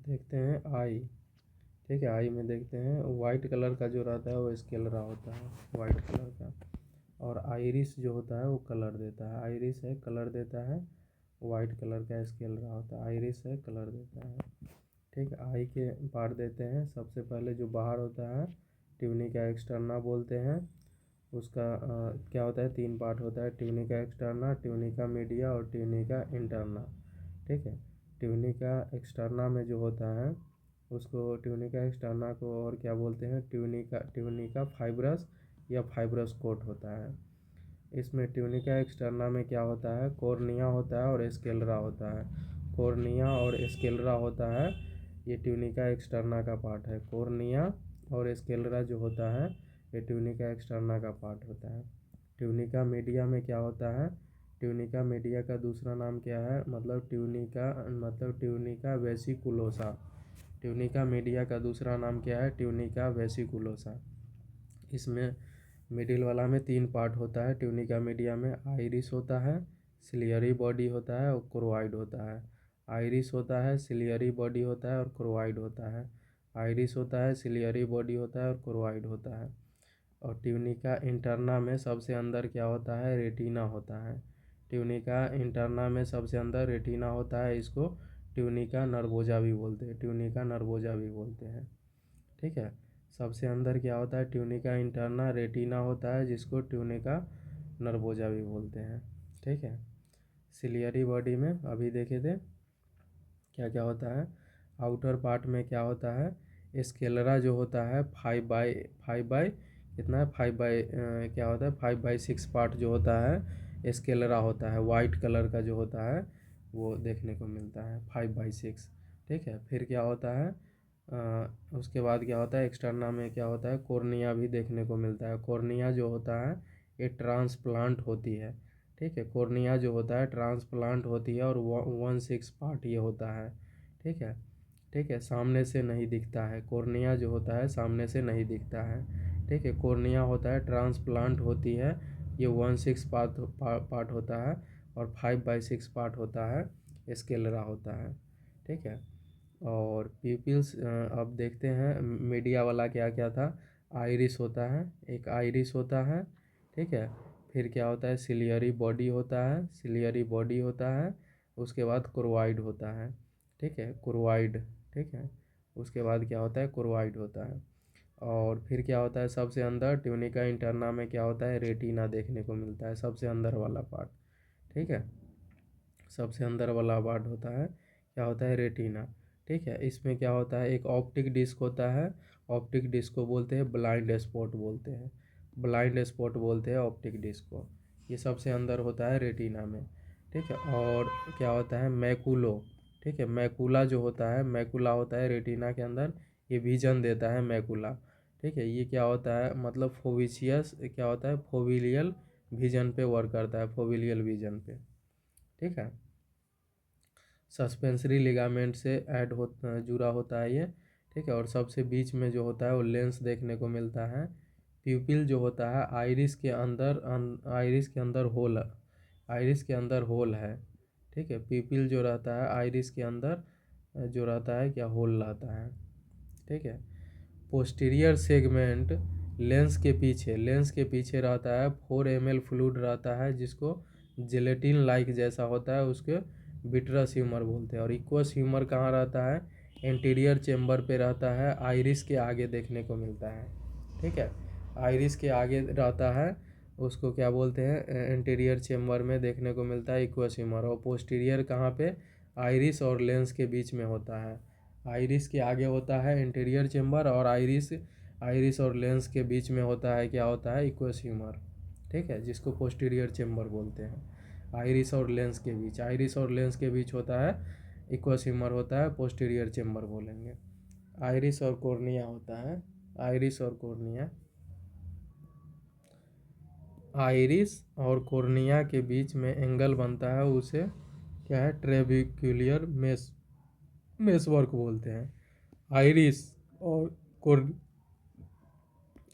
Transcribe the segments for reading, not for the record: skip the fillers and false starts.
देखते हैं आई। ठीक है, आई में देखते हैं वाइट कलर का जो रहता है वो स्केलरा होता है, वाइट कलर का। और आइरिस जो होता है वो कलर देता है, आइरिस है कलर देता है, वाइट कलर का स्केलरा होता है, आइरिस है कलर देता है। ठीक है, आई के पार्ट देते हैं। सबसे पहले जो बाहर होता है ट्यूनिका एक्सटर्ना बोलते हैं। उसका क्या होता है, 3 पार्ट होता है, ट्यूनिका एक्सटर्ना, ट्यूनिका मीडिया और ट्यूनिका इंटरना। ठीक है, ट्यूनिका एक्सटर्ना में जो होता है उसको ट्यूनिका एक्सटर्ना को और क्या बोलते हैं, ट्यूनिका फाइब्रस या फाइब्रस कोट होता है। इसमें ट्यूनिका एक्सटर्ना में क्या होता है, कॉर्निया होता है और स्केलरा होता है। कॉर्निया और स्केलरा होता है, ये ट्यूनिका एक्सटर्ना का पार्ट है। कॉर्निया और स्केलरा जो होता है ये ट्यूनिका एक्सटर्ना का पार्ट होता है। ट्यूनिका मीडिया में क्या होता है, ट्यूनिका मीडिया का दूसरा नाम क्या है, मतलब ट्यूनिका वेसिकुलोसा। ट्यूनिका मीडिया का दूसरा नाम क्या है, ट्यूनिका वेसिकुलोसा। इसमें मिडिल वाला में 3 पार्ट होता है। ट्यूनिका मीडिया में आइरिस होता है, सिलियरी बॉडी होता है और क्रोवाइड होता है। आइरिस होता है, सिलियरी बॉडी होता है और क्रोवाइड होता है। आइरिस होता है, सिलियरी बॉडी होता है और क्रोवाइड होता है। और ट्यूनिका इंटरना में सबसे अंदर क्या होता है, रेटिना होता है। ट्यूनिका इंटरना में सबसे अंदर रेटिना होता है, इसको ट्यूनिका नर्वोजा भी बोलते हैं, ट्यूनिका नर्वोजा भी बोलते हैं। ठीक है, सबसे अंदर क्या होता है, ट्यूनिका इंटरना रेटिना होता है जिसको ट्यूनिका नर्वोजा भी बोलते हैं। ठीक है, सिलियरी बॉडी में अभी देखे थे क्या क्या होता है। आउटर पार्ट में क्या होता है, स्केलरा जो होता है 5 बाई कितना है, 5 बाई क्या होता है, 5/6 पार्ट जो होता है स्केलरा होता है, वाइट कलर का जो होता है वो देखने को मिलता है 5/6। ठीक है, फिर क्या होता है, उसके बाद क्या होता है, एक्सटर्ना में क्या होता है, कॉर्निया भी देखने को मिलता है। कॉर्निया जो होता है ये ट्रांसप्लांट होती है। ठीक है, कॉर्निया जो होता है ट्रांसप्लांट होती है और 1/6 पार्ट ये होता है। ठीक है, ठीक है, सामने से नहीं दिखता है, कॉर्निया जो होता है सामने से नहीं दिखता है। ठीक है, कॉर्निया होता है ट्रांसप्लांट होती है, ये 1/6 पार्ट होता है और 5/6 पार्ट होता है स्केलरा होता है। ठीक है, और प्यूपिल्स अब देखते हैं मीडिया वाला क्या क्या था। आइरिस होता है, एक आइरिस होता है। ठीक है, फिर क्या होता है, सिलियरी बॉडी होता है, सिलियरी बॉडी होता है। उसके बाद क्रोवाइड होता है। ठीक है, क्रोवाइड। ठीक है, उसके बाद क्या होता है, क्रोवाइड होता है। और फिर क्या होता है, सबसे अंदर ट्यूनिका इंटरना में क्या होता है, रेटिना देखने को मिलता है, सबसे अंदर वाला पार्ट। ठीक है, सबसे अंदर वाला पार्ट होता है क्या होता है, रेटिना। ठीक है, इसमें क्या होता है, एक ऑप्टिक डिस्क होता है, ऑप्टिक डिस्क को बोलते हैं ब्लाइंड स्पॉट बोलते हैं, ब्लाइंड स्पॉट बोलते हैं ऑप्टिक डिस्क को। ये सबसे अंदर होता है रेटिना में। ठीक है, और क्या होता है, मैकुलो। ठीक है, मैकुला जो होता है, मैकुला होता है रेटिना के अंदर, ये विजन देता है मैकुला। ठीक है, ये क्या होता है, मतलब फोविशियस क्या होता है, फोविलियल विजन पे वर्क करता है, फोविलियल विजन पे। ठीक है, सस्पेंसरी लिगामेंट से जुड़ा होता है ये। ठीक है, और सबसे बीच में जो होता है वो लेंस देखने को मिलता है। प्यूपिल जो होता है आइरिस के अंदर होल, आइरिस के अंदर होल है। ठीक है, प्यूपिल जो रहता है आइरिस के अंदर जो रहता है क्या, होल रहता है। ठीक है, पोस्टीरियर सेगमेंट लेंस के पीछे रहता है, 4 ml फ्लूइड रहता है जिसको जेलेटिन लाइक जैसा होता है, उसके विट्रस ह्यूमर बोलते हैं। और इक्वस ह्यूमर कहाँ रहता है, एंटीरियर चेम्बर पे रहता है, आइरिस के आगे देखने को मिलता है। ठीक है, आइरिस के आगे रहता है, उसको क्या बोलते हैं, एंटीरियर चेम्बर में देखने को मिलता है इक्वस ह्यूमर। और पोस्टीरियर कहाँ पे, आइरिस और लेंस के बीच में होता है। आइरिस के आगे होता है इंटीरियर चेम्बर और आइरिस और लेंस के बीच में होता है क्या होता है, इक्वस ह्यूमर। ठीक है, जिसको पोस्टीरियर चेम्बर बोलते हैं। आइरिस और लेंस के बीच, आइरिस और लेंस के बीच होता है इक्वस ह्यूमर होता है, पोस्टीरियर चेम्बर बोलेंगे। आइरिस और कॉर्निया होता है, आइरिस और कॉर्निया, आइरिस और कॉर्निया के बीच में एंगल बनता है उसे क्या है, ट्रेबिक्युलर मेसवर्क बोलते हैं। आइरिस और कोर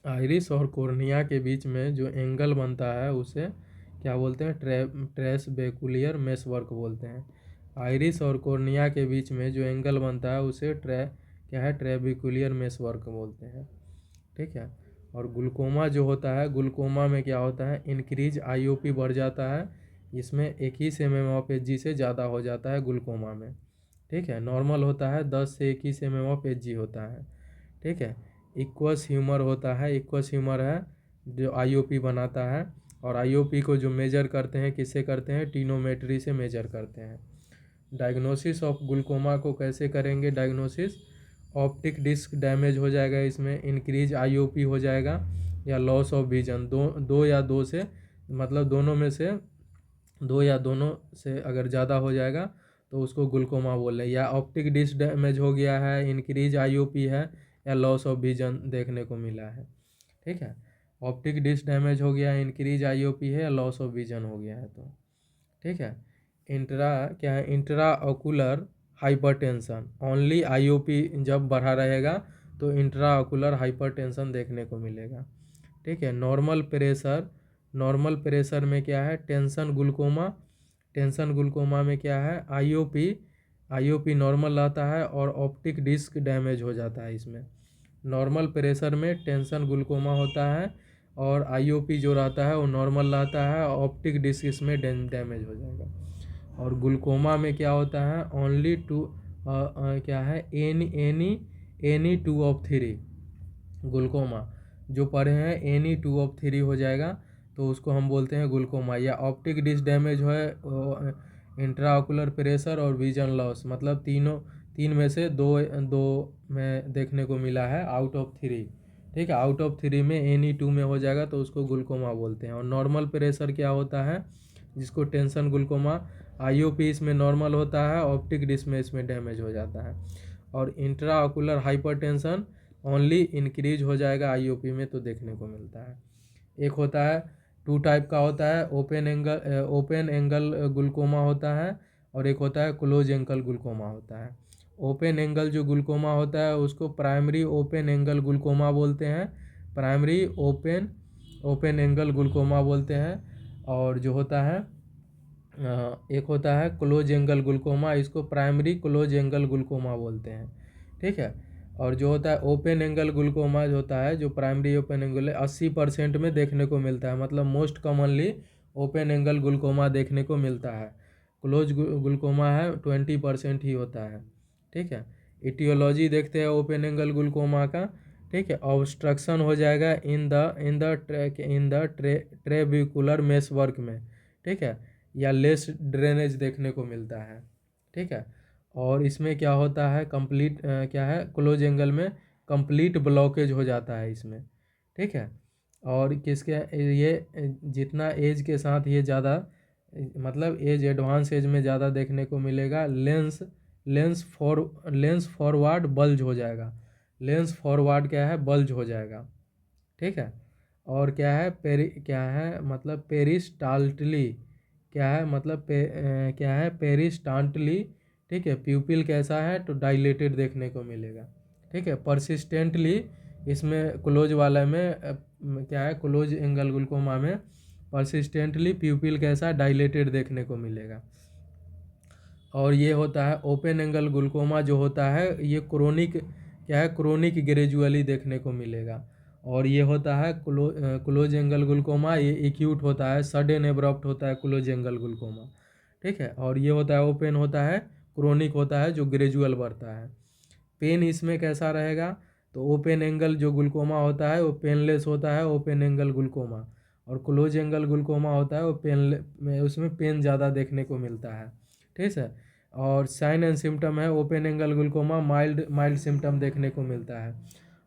आइरिस और कॉर्निया के बीच में जो एंगल बनता है उसे क्या बोलते हैं, ट्रेसबेकुलियर मेसवर्क बोलते हैं। आइरिस और कॉर्निया के बीच में जो एंगल बनता है उसे क्या है, ट्रेबिकुलर मेसवर्क बोलते हैं। ठीक है। और ग्लूकोमा जो होता है, ग्लूकोमा में क्या होता है, इंक्रीज आईओपी बढ़ जाता है, इसमें 21 mmHg से ज़्यादा हो जाता है ग्लूकोमा में। ठीक है। नॉर्मल होता है 10 से 21 mmHg होता है। ठीक है। इक्वस ह्यूमर होता है, इक्वस ह्यूमर है जो आईओपी बनाता है, और आईओपी को जो मेजर करते हैं किससे करते हैं, टिनोमेट्री से मेजर करते हैं। डायग्नोसिस ऑफ ग्लूकोमा को कैसे करेंगे, डायग्नोसिस, ऑप्टिक डिस्क डैमेज हो जाएगा, इसमें इंक्रीज आईओपी हो जाएगा, या लॉस ऑफ विजन, दो या दो से, मतलब दोनों में से दो या दोनों से अगर ज़्यादा हो जाएगा तो उसको ग्लूकोमा बोल रहे हैं। या ऑप्टिक डिस्क डैमेज हो गया है, इंक्रीज आईओपी है, या लॉस ऑफ विजन देखने को मिला है। ठीक है। ऑप्टिक डिस्क डैमेज हो गया है, इंक्रीज आईओपी है, या लॉस ऑफ विजन हो गया है तो। ठीक है। इंट्रा क्या है, intra ocular hypertension, only IOP जब बढ़ा रहेगा तो इंट्रा ऑकुलर हाइपरटेंशन देखने को मिलेगा। ठीक है। नॉर्मल प्रेशर में क्या है, टेंशन ग्लूकोमा में क्या है, आईओपी नॉर्मल रहता है और ऑप्टिक डिस्क डैमेज हो जाता है इसमें। नॉर्मल प्रेशर में टेंशन ग्लूकोमा होता है और आईओपी जो रहता है वो नॉर्मल रहता है, ऑप्टिक डिस्क इसमें डैमेज हो जाएगा। और ग्लूकोमा में क्या होता है, ओनली टू क्या है, एनी 2 of 3 ग्लूकोमा जो पढ़े हैं, एनी 2 of 3 हो जाएगा तो उसको हम बोलते हैं ग्लूकोमा। या ऑप्टिक डिस्क डैमेज है, इंट्राऑकुलर प्रेशर और विजन लॉस, मतलब तीन में से दो में देखने को मिला है आउट ऑफ 3। ठीक है। आउट ऑफ 3 में एनी 2 में हो जाएगा तो उसको ग्लूकोमा बोलते हैं। और नॉर्मल प्रेशर क्या होता है, जिसको टेंशन ग्लूकोमा, आईओपी इसमें नॉर्मल होता है, ऑप्टिक डिस्क में इसमें डैमेज हो जाता है। और इंट्राऑकुलर हाइपरटेंशन ओनली इंक्रीज हो जाएगा आईओपी में तो देखने को मिलता है। एक होता है, 2 टाइप का होता है, ओपन एंगल ग्लूकोमा होता है, और एक होता है क्लोज एंगल ग्लूकोमा होता है। ओपन एंगल जो ग्लूकोमा होता है उसको प्राइमरी ओपन एंगल ग्लूकोमा बोलते हैं, प्राइमरी ओपन एंगल ग्लूकोमा बोलते हैं। और जो होता है एक होता है क्लोज एंगल ग्लूकोमा, इसको प्राइमरी क्लोज एंगल ग्लूकोमा बोलते हैं। ठीक है। और जो होता है ओपन एंगल ग्लूकोमा जो होता है, जो प्राइमरी ओपन एंगल है, 80% में देखने को मिलता है, मतलब most commonly open angle glaucoma देखने को मिलता है। क्लोज ग्लूकोमा है 20% ही होता है। ठीक है। इटियोलॉजी देखते हैं ओपन एंगल ग्लूकोमा का। ठीक है। ऑब्स्ट्रक्शन हो जाएगा इन द ट्रेबिकुलर मेसवर्क में। ठीक है। या लेस ड्रेनेज देखने को मिलता है। ठीक है। और इसमें क्या होता है, कंप्लीट क्या है, क्लोज एंगल में कंप्लीट ब्लॉकेज हो जाता है इसमें। ठीक है। और किसके, ये जितना एज के साथ ये ज़्यादा, मतलब एज एडवांस एज में ज़्यादा देखने को मिलेगा। लेंस फॉरवर्ड बल्ज हो जाएगा, लेंस फॉरवर्ड क्या है, बल्ज हो जाएगा। ठीक है। और क्या है, क्या है, मतलब पेरिस्टाल्टली, क्या है, मतलब क्या है, पेरिस्टाल्टली। ठीक है। प्यूपिल कैसा है, तो डायलेटेड देखने को मिलेगा। ठीक है। परसिस्टेंटली इसमें क्लोज वाला में क्या है, क्लोज एंगल ग्लूकोमा में परसिस्टेंटली प्यूपिल कैसा, डायलेटेड देखने को मिलेगा। और ये होता है ओपन एंगल ग्लूकोमा जो होता है ये क्रोनिक, क्या है, क्रोनिक ग्रेजुअली देखने को मिलेगा। और ये होता है क्लोज एंगल ग्लूकोमा, ये एक्यूट होता है, सडन एब्रप्ट होता है क्लोज एंगल ग्लूकोमा। ठीक है। और ये होता है ओपन होता है, क्रोनिक होता है जो ग्रेजुअल बढ़ता है। पेन इसमें कैसा रहेगा, तो ओपन एंगल जो ग्लूकोमा होता है वो पेनलेस होता है, ओपन एंगल ग्लूकोमा। और क्लोज एंगल ग्लूकोमा होता है वो उसमें पेन ज़्यादा देखने को मिलता है। ठीक है। और साइन एंड सिम्टम है, open angle glaucoma mild symptom देखने को मिलता है,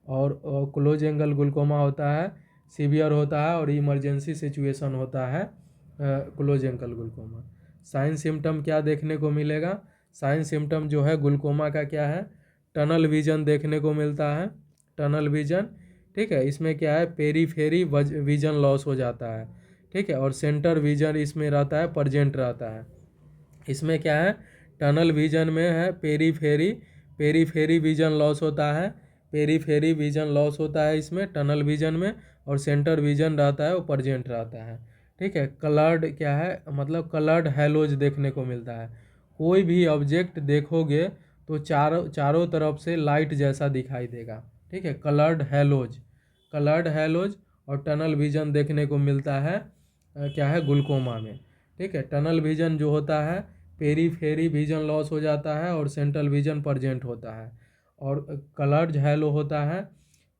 और क्लोज एंगल ग्लूकोमा होता है सीवियर होता है और इमरजेंसी सिचुएशन होता है close angle glaucoma. Sign symptom क्या देखने को मिलेगा, साइन सिम्टम जो है ग्लूकोमा का क्या है, टनल विजन देखने को मिलता है, टनल विजन। ठीक है। इसमें क्या है, पेरीफेरी विजन लॉस हो जाता है। ठीक है। और सेंटर विजन इसमें रहता है, प्रेजेंट रहता है। इसमें क्या है, टनल विजन में है पेरीफेरी विजन लॉस होता है, पेरीफेरी विजन लॉस होता है इसमें टनल विजन में। और सेंटर विजन रहता है वो प्रेजेंट रहता है। ठीक है। कलर्ड क्या है, मतलब कलर्ड हेलोज देखने को मिलता है, कोई भी ऑब्जेक्ट देखोगे तो चारों तरफ से लाइट जैसा दिखाई देगा। ठीक है, कलर्ड हैलोज और टनल विजन देखने को मिलता है क्या है, ग्लूकोमा में। ठीक है, टनल विजन जो होता है, पेरीफेरी विजन लॉस हो जाता है और सेंट्रल विजन प्रेजेंट होता है। और कलर्ड हैलो होता है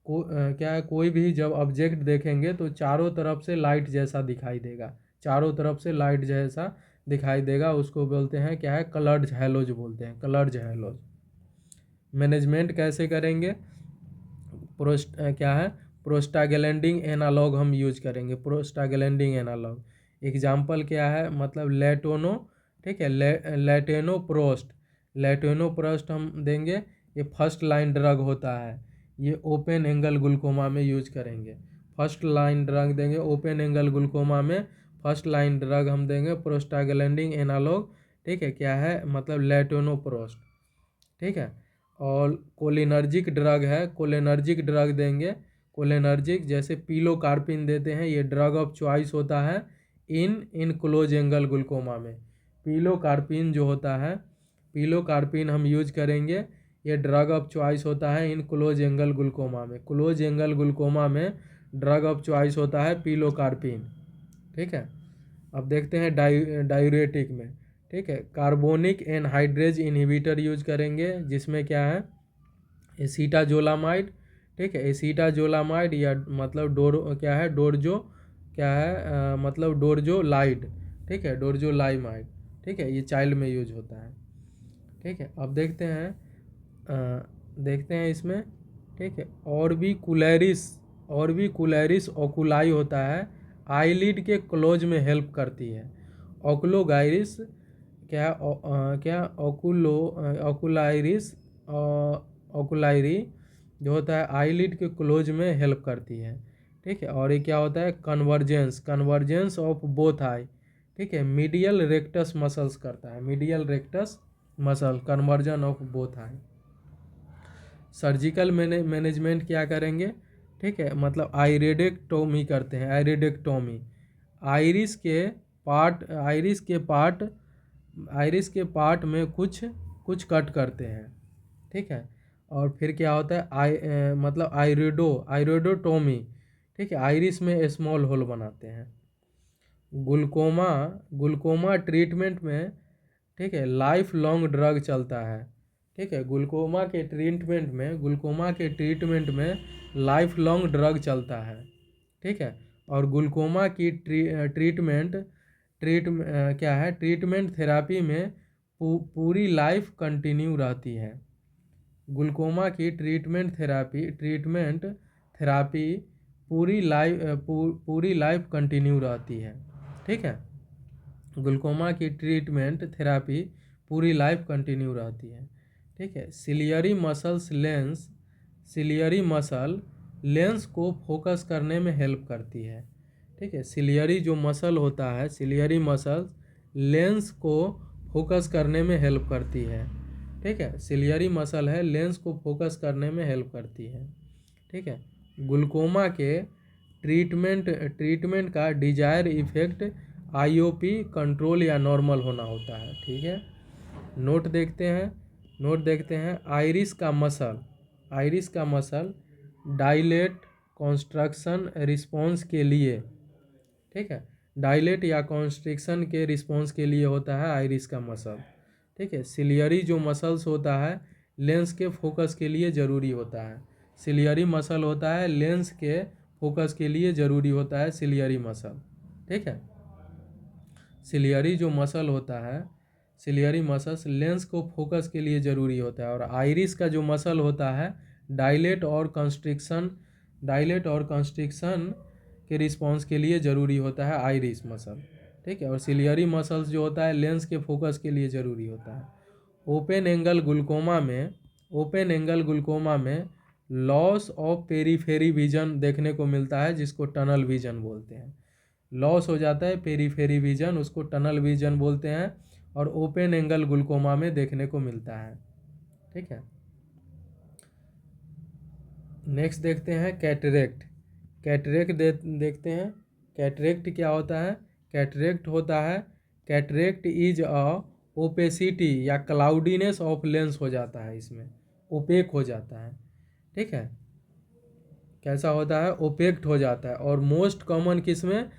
क्या है, कोई भी जब ऑब्जेक्ट देखेंगे तो चारों तरफ से लाइट जैसा दिखाई देगा, चारों तरफ से लाइट जैसा दिखाई देगा, उसको बोलते हैं क्या है, कलर्ड हैलोज बोलते हैं, कलर्ड हैलोज। मैनेजमेंट कैसे करेंगे, क्या है, प्रोस्टाग्लैंडिन एनालॉग हम यूज करेंगे, प्रोस्टाग्लैंडिन एनालॉग। एग्जाम्पल क्या है, मतलब लेटोनो, ठीक है, लेटेनोप्रोस्ट हम देंगे, ये फर्स्ट लाइन ड्रग होता है, ये ओपन एंगल ग्लूकोमा में यूज करेंगे। फर्स्ट लाइन ड्रग देंगे ओपन एंगल ग्लूकोमा में, फर्स्ट लाइन ड्रग हम देंगे प्रोस्टाग्लैंडिन एनालॉग। ठीक है, क्या है, मतलब लेटेनोप्रोस्ट। ठीक है, और कोलिनर्जिक ड्रग है, कोलिनर्जिक ड्रग देंगे, कोलिनर्जिक जैसे पिलोकार्पिन देते हैं, ये ड्रग ऑफ चॉइस होता है इन क्लोज एंगल ग्लूकोमा में। पिलोकार्पिन जो होता है, पिलोकार्पिन हम यूज करेंगे, ये ड्रग ऑफ चॉइस होता है इन क्लोज एंगल ग्लूकोमा में। क्लोज एंगल ग्लूकोमा में ड्रग ऑफ चॉइस होता है पिलोकार्पिन। ठीक है, अब देखते हैं डायूरेटिक में। ठीक है, कार्बोनिक एनहाइड्रेज इनहिबिटर यूज करेंगे, जिसमें क्या है, एसीटाजोलामाइड। ठीक है, एसीटाजोलामाइड या मतलब क्या है, डोरजो, क्या है मतलब डोरजोलाइड। ठीक है, डोरजोलाइमाइड। ठीक है, ये चाइल्ड में यूज होता है। ठीक है, अब देखते हैं इसमें। ठीक है, और भी कुलैरिस ओकुलाई होता है, आईलिड के क्लोज में हेल्प करती है। ओकुलोगाइरिस क्या ओकुलाइरिस ओकुलाइरी जो होता है आईलिड के क्लोज में हेल्प करती है। ठीक है, और ये क्या होता है, कन्वर्जेंस ऑफ बोथ आई। ठीक है, मीडियल रेक्टस मसल्स करता है, medial rectus muscle, conversion of both I. Surgical management क्या करेंगे, ठीक है, मतलब आइरेडेक्टोमी करते हैं, आइरेडेक्टोमी। आइरिस के पार्ट में कुछ कट करते हैं। ठीक है, और फिर क्या होता है, मतलब आइरेडोटोमी। ठीक है, आइरिस में स्मॉल होल बनाते हैं। ग्लूकोमा ट्रीटमेंट में, ठीक है, लाइफ लॉन्ग ड्रग चलता है। ठीक है, ग्लूकोमा के ट्रीटमेंट में लाइफ लॉन्ग ड्रग चलता है। ठीक है, और ग्लूकोमा की ट्रीटमेंट थेरापी में पूरी लाइफ कंटिन्यू रहती है। ग्लूकोमा की ट्रीटमेंट थेरापी पूरी लाइफ कंटिन्यू रहती है। ठीक है, ग्लूकोमा की ट्रीटमेंट थेरापी पूरी लाइफ कंटिन्यू रहती है। ठीक है, सिलियरी मसल लेंस को फोकस करने में हेल्प करती है। ठीक है, सिलियरी जो मसल होता है, सिलियरी मसल लेंस को फोकस करने में हेल्प करती है। ठीक है, सिलियरी मसल है, लेंस को फोकस करने में हेल्प करती है। ठीक है, ग्लूकोमा के ट्रीटमेंट का डिजायर इफेक्ट आईओपी कंट्रोल या नॉर्मल होना होता है। ठीक है, नोट देखते हैं। आइरिस का मसल डायलेट कॉन्स्ट्रक्शन रिस्पॉन्स के लिए, ठीक है, डायलेट या कॉन्स्ट्रिक्शन के रिस्पॉन्स के लिए होता है आइरिस का मसल। ठीक है, सिलियरी जो मसल्स होता है लेंस के फोकस के लिए ज़रूरी होता है। सिलियरी मसल होता है लेंस के फोकस के लिए ज़रूरी होता है, सिलियरी मसल। ठीक है, सिलियरी जो मसल होता है, सिलियरी मसल्स लेंस को फोकस के लिए ज़रूरी होता है। और आइरिस का जो मसल होता है डायलेट और कंस्ट्रिक्शन के रिस्पॉन्स के लिए ज़रूरी होता है आइरिस मसल। ठीक है, और सिलियरी मसल्स जो होता है लेंस के फोकस के लिए ज़रूरी होता है। ओपन एंगल ग्लूकोमा में लॉस ऑफ पेरीफेरी विजन देखने को मिलता है, जिसको टनल विजन बोलते हैं। लॉस हो जाता है पेरीफेरी विजन, उसको टनल विजन बोलते हैं, और ओपन एंगल ग्लूकोमा में देखने को मिलता है। ठीक है, नेक्स्ट देखते हैं कैटरेक्ट देखते हैं। कैटरेक्ट क्या होता है, कैटरेक्ट इज अ ओपेसिटी या क्लाउडीनेस ऑफ लेंस हो जाता है, इसमें ओपेक हो जाता है। ठीक है, कैसा होता है, ओपेक्ट हो जाता है। और मोस्ट कॉमन किस में,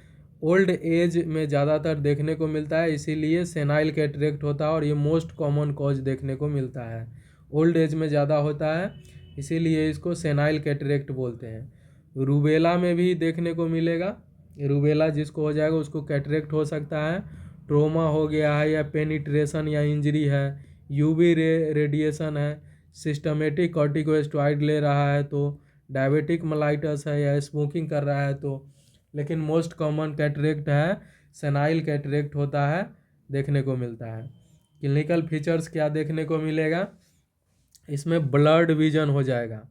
ओल्ड एज में ज़्यादातर देखने को मिलता है, इसीलिए सेनाइल कैटरेक्ट होता है और ये मोस्ट कॉमन कॉज देखने को मिलता है। ओल्ड एज में ज़्यादा होता है इसीलिए इसको सेनाइल कैटरेक्ट बोलते हैं। रूबेला में भी देखने को मिलेगा, रूबेला जिसको हो जाएगा उसको कैटरेक्ट हो सकता है। ट्रोमा हो गया है या पेनिट्रेशन या इंजरी है, यूवी रेडिएशन है, सिस्टमेटिक कॉर्टिकोस्टेरॉइड ले रहा है तो, डायबिटिक मेलाइटस है या स्मोकिंग कर रहा है तो। लेकिन मोस्ट कॉमन कैटरेक्ट है सेनाइल कैटरेक्ट होता है, देखने को मिलता है। क्लिनिकल फीचर्स क्या देखने को मिलेगा, इसमें ब्लर्ड विजन हो जाएगा,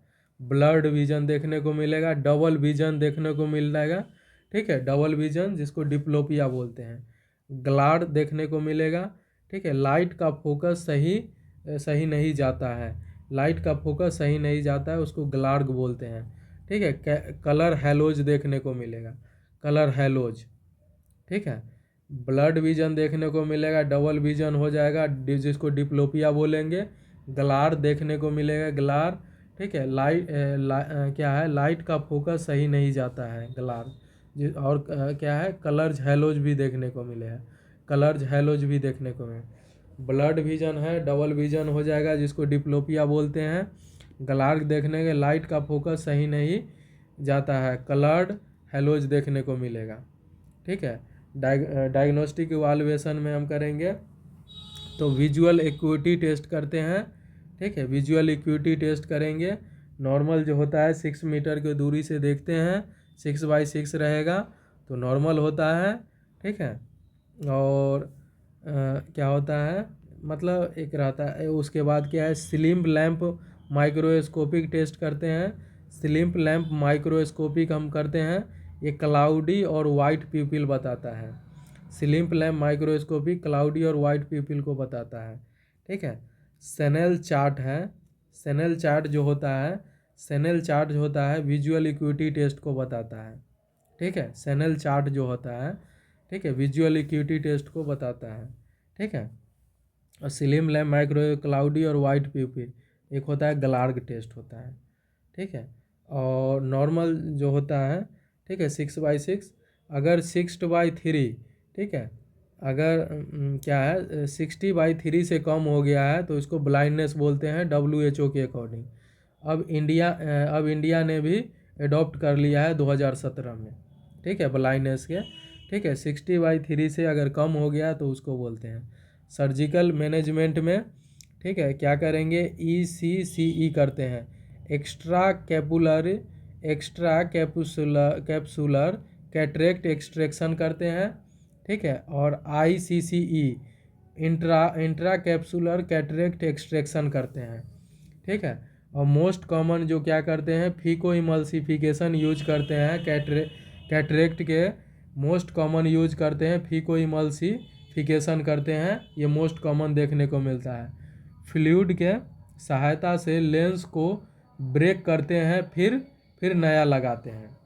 ब्लर्ड विजन देखने को मिलेगा, डबल विजन देखने को मिल जाएगा। ठीक है, डबल विजन जिसको डिप्लोपिया बोलते हैं, ग्लाड देखने को मिलेगा। ठीक है, लाइट का फोकस सही नहीं जाता है, लाइट का फोकस सही नहीं जाता है, उसको ग्लार्ग बोलते हैं। ठीक है, कलर हैलोज देखने को मिलेगा, कलर हैलोज। ठीक है, ब्लड विजन देखने को मिलेगा, डबल विजन हो जाएगा जिसको डिप्लोपिया बोलेंगे, ग्लार देखने को मिलेगा, ग्लार। ठीक है, क्या है, लाइट का फोकस सही नहीं जाता है, ग्लार। और क्या है, कलर्स हैलोज भी देखने को मिलेगा, कलर्स हैलोज भी देखने को मिले। ब्लड विजन है, डबल विजन हो जाएगा जिसको डिप्लोपिया बोलते हैं। ग्लार्ग देखने के, लाइट का फोकस सही नहीं जाता है, कलर्ड हैलोज देखने को मिलेगा। ठीक है, डायग्नोस्टिक इवाल्युएशन में हम करेंगे तो विजुअल एक्यूटी टेस्ट करते हैं। ठीक है, विजुअल एक्यूटी टेस्ट करेंगे, नॉर्मल जो होता है 6 मीटर की दूरी से देखते हैं, 6x6 रहेगा तो नॉर्मल होता है। ठीक है, और क्या होता है, मतलब एक रहता है। उसके बाद क्या है, स्लिम लैंप माइक्रोस्कोपिक टेस्ट करते हैं, स्लिम लैंप माइक्रोस्कोपिक हम करते हैं, ये क्लाउडी और वाइट प्यूपिल बताता है। स्लिम लैंप माइक्रोस्कोपिक क्लाउडी और वाइट प्यूपिल को बताता है। ठीक है, सेनेल चार्ट है, सेनेल चार्ट जो होता है, सेनेल चार्ट जो होता है विजुअल एक्यूटी टेस्ट को बताता है। ठीक है, सेनेल चार्ट जो होता है, ठीक है, विजुअल एक्यूटी टेस्ट को बताता है। ठीक है, और स्लिम लैंप माइक्रो क्लाउडी और वाइट प्यूपिल, एक होता है ग्लार्ग टेस्ट होता है। ठीक है, और नॉर्मल जो होता है, ठीक है, 6x6, अगर 6/3, ठीक है, अगर क्या है 60/3 से कम हो गया है तो इसको ब्लाइंडनेस बोलते हैं WHO के अकॉर्डिंग। अब इंडिया ने भी एडॉप्ट कर लिया है 2017 में। ठीक है, ब्लाइंडनेस के। ठीक है, 60/3 से अगर कम हो गया तो उसको बोलते हैं। सर्जिकल मैनेजमेंट में, ठीक है, क्या करेंगे, ECCE करते हैं, एक्स्ट्रा कैप्सुलर कैटरेक्ट एक्सट्रैक्शन करते हैं। ठीक है, और ICCE intra capsular cataract extraction करते हैं। ठीक है, और मोस्ट कॉमन जो क्या करते हैं, फीको इमल्सिफिकेशन यूज करते हैं, कैटरेक्ट के मोस्ट कॉमन यूज करते हैं, फीको इमल्सिफिकेशन करते हैं, ये मोस्ट कॉमन देखने को मिलता है। फ्लूइड के सहायता से लेंस को ब्रेक करते हैं, फिर नया लगाते हैं।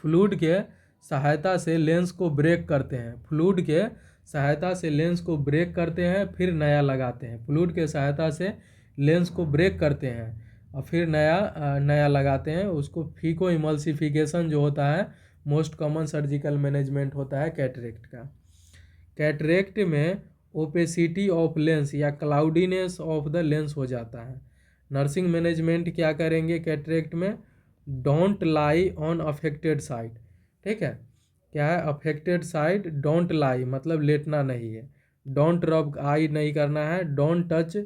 फ्लूइड के सहायता से लेंस को ब्रेक करते हैं, फ्लूइड के सहायता से लेंस को ब्रेक करते हैं फिर नया लगाते हैं, फ्लूइड के सहायता से लेंस को ब्रेक करते हैं और फिर नया लगाते हैं, उसको फीको इमल्सिफिकेशन जो होता है मोस्ट कॉमन सर्जिकल मैनेजमेंट होता है कैटरेक्ट का। कैटरेक्ट में ओपेसिटी ऑफ लेंस या क्लाउडीनेस ऑफ द लेंस हो जाता है। नर्सिंग मैनेजमेंट क्या करेंगे कैटरेक्ट में, don't lie on affected side. ठीक है, क्या है, अफेक्टेड साइड डोंट लाई मतलब लेटना नहीं है, डोंट रब आई नहीं करना है, डोंट टच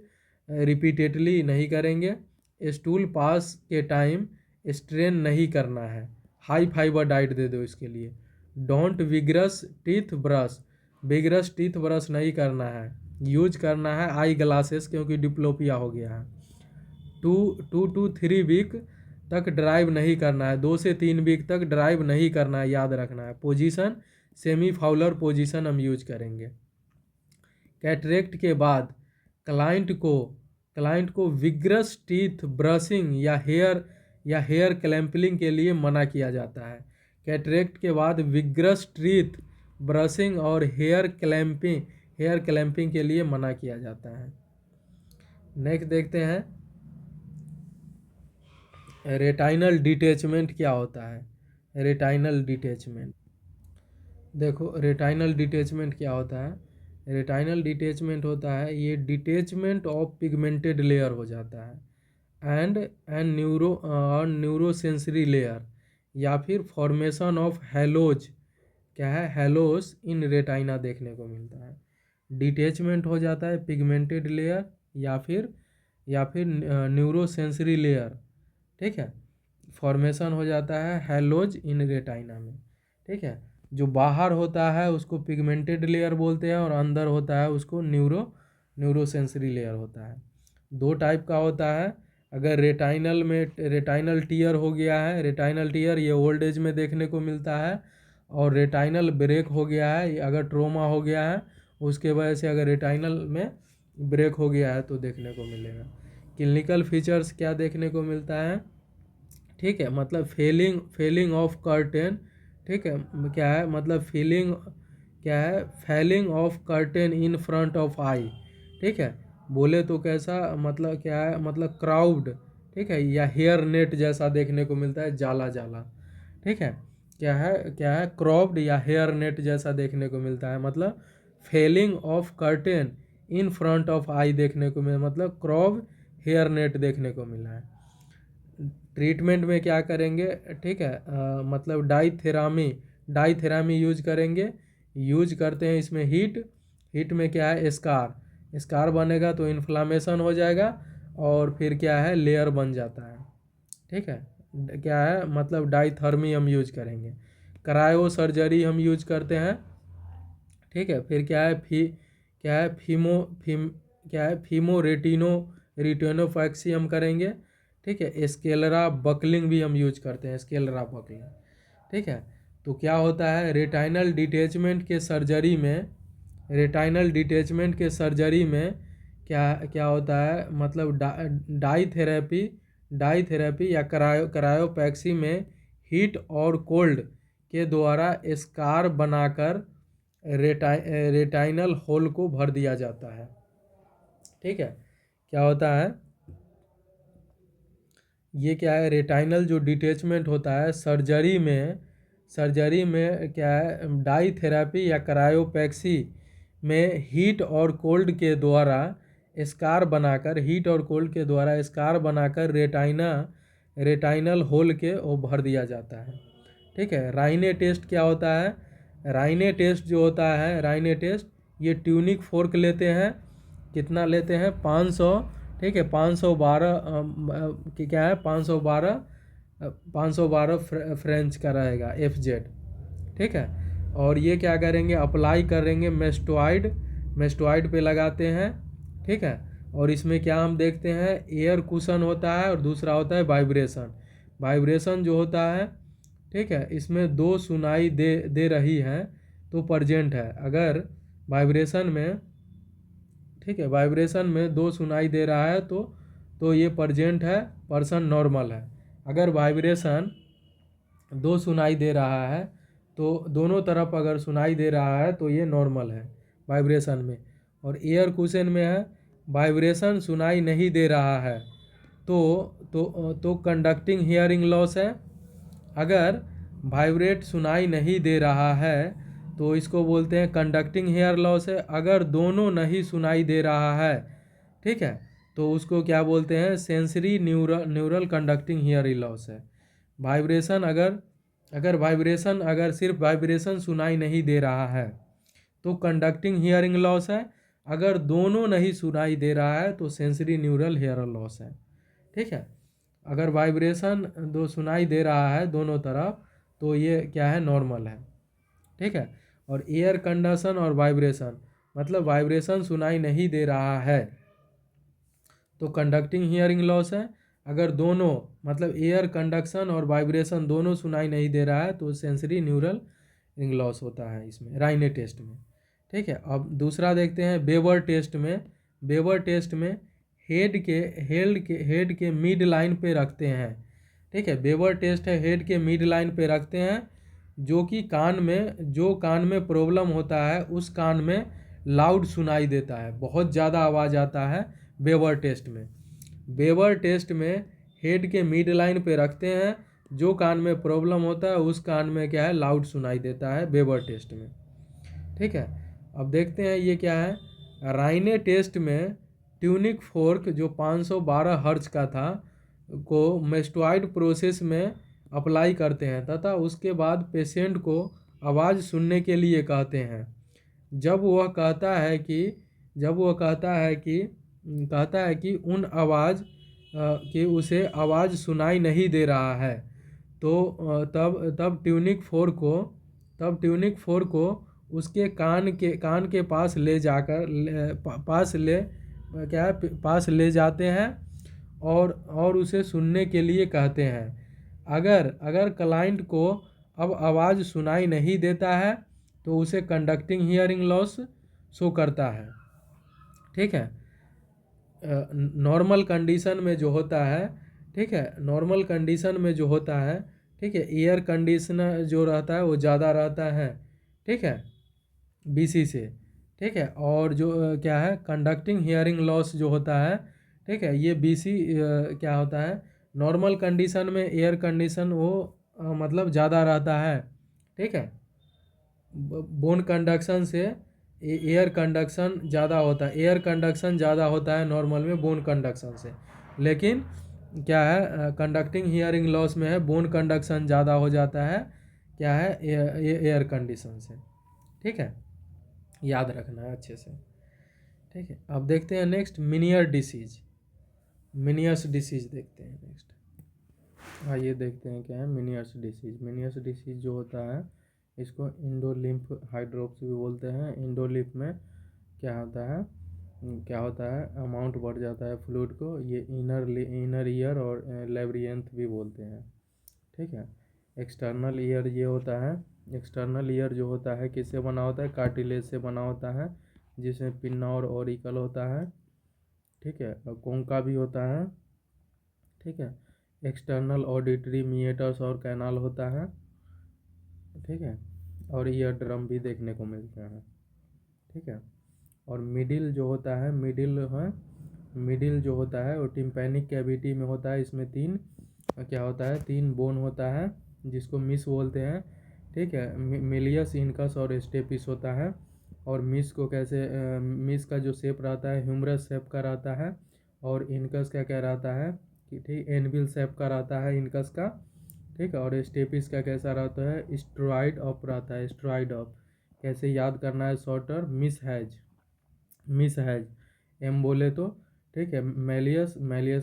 रिपीटेडली नहीं करेंगे, स्टूल पास के टाइम स्ट्रेन नहीं करना है, हाई फाइबर डाइट दे दो इसके लिए। Don't vigorous teeth brush, vigorous teeth brush नहीं करना है, यूज करना है आई ग्लासेस क्योंकि डिप्लोपिया हो गया है। 2 to 3 वीक तक ड्राइव नहीं करना है, 2 से 3 वीक तक ड्राइव नहीं करना है, याद रखना है। पोजीशन सेमी फाउलर पोजीशन हम यूज करेंगे। कैटरेक्ट के बाद क्लाइंट को विग्रस टीथ ब्रशिंग या हेयर क्लैंपलिंग के लिए मना किया जाता है। कैटरेक्ट के बाद विग्रस टीथ ब्रशिंग और हेयर हेयर क्लैंपिंग के लिए मना किया जाता है। नेक्स्ट देखते हैं रेटाइनल डिटैचमेंट क्या होता है। रेटाइनल डिटैचमेंट, देखो रेटाइनल डिटैचमेंट क्या होता है। रेटाइनल डिटैचमेंट होता है ये डिटैचमेंट ऑफ पिगमेंटेड लेयर हो जाता है एंड न्यूरोसेंसरी लेयर, या फिर फॉर्मेशन ऑफ हेलोज, क्या है हेलोस इन रेटाइना देखने को मिलता है। डिटैचमेंट हो जाता है पिगमेंटेड लेयर या फिर न्यूरोसेंसरी लेयर, ठीक है। फॉर्मेशन हो जाता है हेलोज इन रेटाइना में, ठीक है। जो बाहर होता है उसको पिगमेंटेड लेयर बोलते हैं और अंदर होता है उसको न्यूरोसेंसरी लेयर होता है। दो टाइप का होता है। अगर रेटाइनल में रेटाइनल टीयर हो गया है, रेटाइनल टीयर ये ओल्ड एज में देखने को मिलता है। और रेटाइनल ब्रेक हो गया है, अगर ट्रोमा हो गया है उसके वजह से अगर रेटाइनल में ब्रेक हो गया है तो देखने को मिलेगा। क्लिनिकल फीचर्स क्या देखने को मिलता है, ठीक है, मतलब फेलिंग ऑफ कर्टेन, ठीक है, क्या है मतलब क्या है falling of curtain in front of eye, ठीक है। बोले तो कैसा मतलब क्या है मतलब क्राउड, ठीक है, या हेयर नेट जैसा देखने को मिलता है, जाला जाला, ठीक है। क्या है क्रॉप्ड या हेयर नेट जैसा देखने को मिलता है, मतलब falling of curtain in front of eye देखने को मिला, मतलब क्रॉप हेयर नेट देखने को मिला है। ट्रीटमेंट में क्या करेंगे, ठीक है, मतलब डाइथेरामी यूज करेंगे। यूज करते हैं इसमें हीट में क्या है स्कार बनेगा तो इन्फ्लामेशन हो जाएगा और फिर क्या है लेयर बन जाता है, ठीक है। क्या है मतलब डाइथर्मी हम यूज करेंगे। क्रायो सर्जरी हम यूज करते हैं, ठीक है। फिर क्या है फीमो रेटिनोपैक्सी हम करेंगे, ठीक है। स्केलरा बकलिंग भी हम यूज करते हैं, स्केलरा बकलिंग, ठीक है। तो क्या होता है रेटाइनल डिटैचमेंट के सर्जरी में क्या होता है मतलब डाइथेरेपी या क्रायोपैक्सी में हीट और कोल्ड के द्वारा स्कार बनाकर रेटाइनल होल को भर दिया जाता है, ठीक है। क्या होता है ये क्या है रेटाइनल जो डिटैचमेंट होता है सर्जरी में क्या है डाइथेरेपी या क्रायोपैक्सी में हीट और कोल्ड के द्वारा स्कार बनाकर रेटाइनल होल के वो भर दिया जाता है, ठीक है। राइने टेस्ट क्या होता है। राइने टेस्ट ये ट्यूनिक फोर्क लेते हैं, कितना लेते हैं 500, ठीक है। 512 क्या है 512 फ्रेंच का रहेगा FZ, ठीक है। और ये क्या करेंगे अप्लाई करेंगे मेस्टोइड पे लगाते हैं, ठीक है। और इसमें क्या हम देखते हैं एयर कुशन होता है और दूसरा होता है वाइब्रेशन जो होता है, ठीक है। इसमें दो सुनाई दे रही है तो प्रेजेंट है। अगर वाइब्रेशन में, ठीक है, वाइब्रेशन में दो सुनाई दे रहा है तो ये प्रेजेंट है, पर्सन नॉर्मल है। अगर वाइब्रेशन दो सुनाई दे रहा है तो दोनों तरफ अगर सुनाई दे रहा है तो ये नॉर्मल है वाइब्रेशन में। और एयर कुशन में है वाइब्रेशन सुनाई नहीं दे रहा है तो कंडक्टिंग हियरिंग लॉस है। अगर वाइब्रेट सुनाई नहीं दे रहा है तो इसको बोलते हैं कंडक्टिंग हेयर लॉस है। अगर दोनों नहीं सुनाई दे रहा है, ठीक है, तो उसको क्या बोलते हैं sensory neural conducting hearing loss है। वाइब्रेशन अगर सिर्फ वाइब्रेशन सुनाई नहीं दे रहा है तो कंडक्टिंग हियरिंग लॉस है। अगर दोनों नहीं सुनाई दे रहा है तो सेंसरी न्यूरल हेयर लॉस है, ठीक है। अगर वाइब्रेशन दो सुनाई दे रहा है दोनों तरफ तो ये क्या है नॉर्मल है, ठीक है। और एयर कंडक्शन और वाइब्रेशन मतलब वाइब्रेशन सुनाई नहीं दे रहा है तो कंडक्टिंग हियरिंग लॉस है। अगर दोनों मतलब एयर कंडक्शन और वाइब्रेशन दोनों सुनाई नहीं दे रहा है तो सेंसरी न्यूरल हियरिंग लॉस होता है इसमें राइने टेस्ट में, ठीक है। अब दूसरा देखते हैं बेवर टेस्ट में हेड के मिड लाइन पे रखते हैं, ठीक है। बेवर टेस्ट है हेड के मिड लाइन पे रखते हैं जो कि कान में प्रॉब्लम होता है उस कान में लाउड सुनाई देता है, बहुत ज़्यादा आवाज़ आता है बेवर टेस्ट में। बेवर टेस्ट में हेड के मिड लाइन पे रखते हैं, जो कान में प्रॉब्लम होता है उस कान में क्या है लाउड सुनाई देता है बेवर टेस्ट में। ठीक है, अब देखते हैं ये क्या है। राइने टेस्ट में ट्यूनिक फोर्क जो 512 हर्ट्ज का था को मेस्टोइड प्रोसेस में अप्लाई करते हैं तथा उसके बाद पेशेंट को आवाज़ सुनने के लिए कहते हैं। जब वह कहता है कि उन आवाज़ कि उसे आवाज़ सुनाई नहीं दे रहा है, तो तब ट्यूनिक फोर्क को उसके कान के पास ले जाकर पास ले जाते हैं और उसे सुनने के लिए कहते हैं। अगर क्लाइंट को अब आवाज़ सुनाई नहीं देता है तो उसे कंडक्टिंग हियरिंग लॉस शो करता है। ठीक है, नॉर्मल कंडीशन में जो होता है, ठीक है, नॉर्मल कंडीशन में जो होता है, ठीक है, एयर कंडीशनर जो रहता है वो ज़्यादा रहता है, ठीक है, बीसी से। ठीक है, और जो क्या है कंडक्टिंग हियरिंग लॉस जो होता है, ठीक है, ये बीसी क्या होता है नॉर्मल कंडीशन में एयर कंडीशन वो मतलब ज़्यादा रहता है। ठीक है, बोन कंडक्शन से एयर कंडक्शन ज़्यादा होता है, एयर कंडक्शन ज़्यादा होता है नॉर्मल में बोन कंडक्शन से। लेकिन क्या है कंडक्टिंग हियरिंग लॉस में है बोन कंडक्शन ज़्यादा हो जाता है, क्या है एयर कंडीशन से। ठीक है, याद रखना है अच्छे से। ठीक है, अब देखते हैं नेक्स्ट मिनियर डिसीज। मिनियर्स डिसीज देखते हैं नेक्स्ट। आइए देखते हैं क्या है मिनियर्स डिसीज। मिनियर्स डिसीज जो होता है इसको इंडोलिम्फ हाइड्रोप्स भी बोलते हैं। इंडोलिम्फ में क्या होता है अमाउंट बढ़ जाता है फ्लूइड को, ये इनर ईयर और लेब्रियंथ भी बोलते हैं। ठीक है, एक्सटर्नल ईयर ये होता है, एक्सटर्नल ईयर जो होता है किससे बना होता है कार्टिलेज से बना होता है, जिसमें पिन्ना और ऑरिकल होता है। ठीक है, और कोंका भी होता है। ठीक है, एक्सटर्नल ऑडिटरी मिएटर्स और कैनाल होता है। ठीक है, और ईयर ड्रम भी देखने को मिलते हैं। ठीक है, और मिडिल जो होता है मिडिल जो होता है वो टिम्पैनिक कैविटी में होता है। इसमें तीन बोन होता है जिसको मिस बोलते हैं। ठीक है, मिलियस इनकस और स्टेपिस होता है। और मिस का जो शेप रहता है ह्यूमरस शेप का रहता है, और इनकस का क्या रहता है कि ठीक एनविल शेप का रहता है इनकस का। ठीक है, और स्टेपिस का कैसा रहता है स्ट्रॉइड अप रहता है, स्ट्रॉइड अप। कैसे याद करना है शॉर्टर मिस हैज एम बोले तो। ठीक है, मेलियस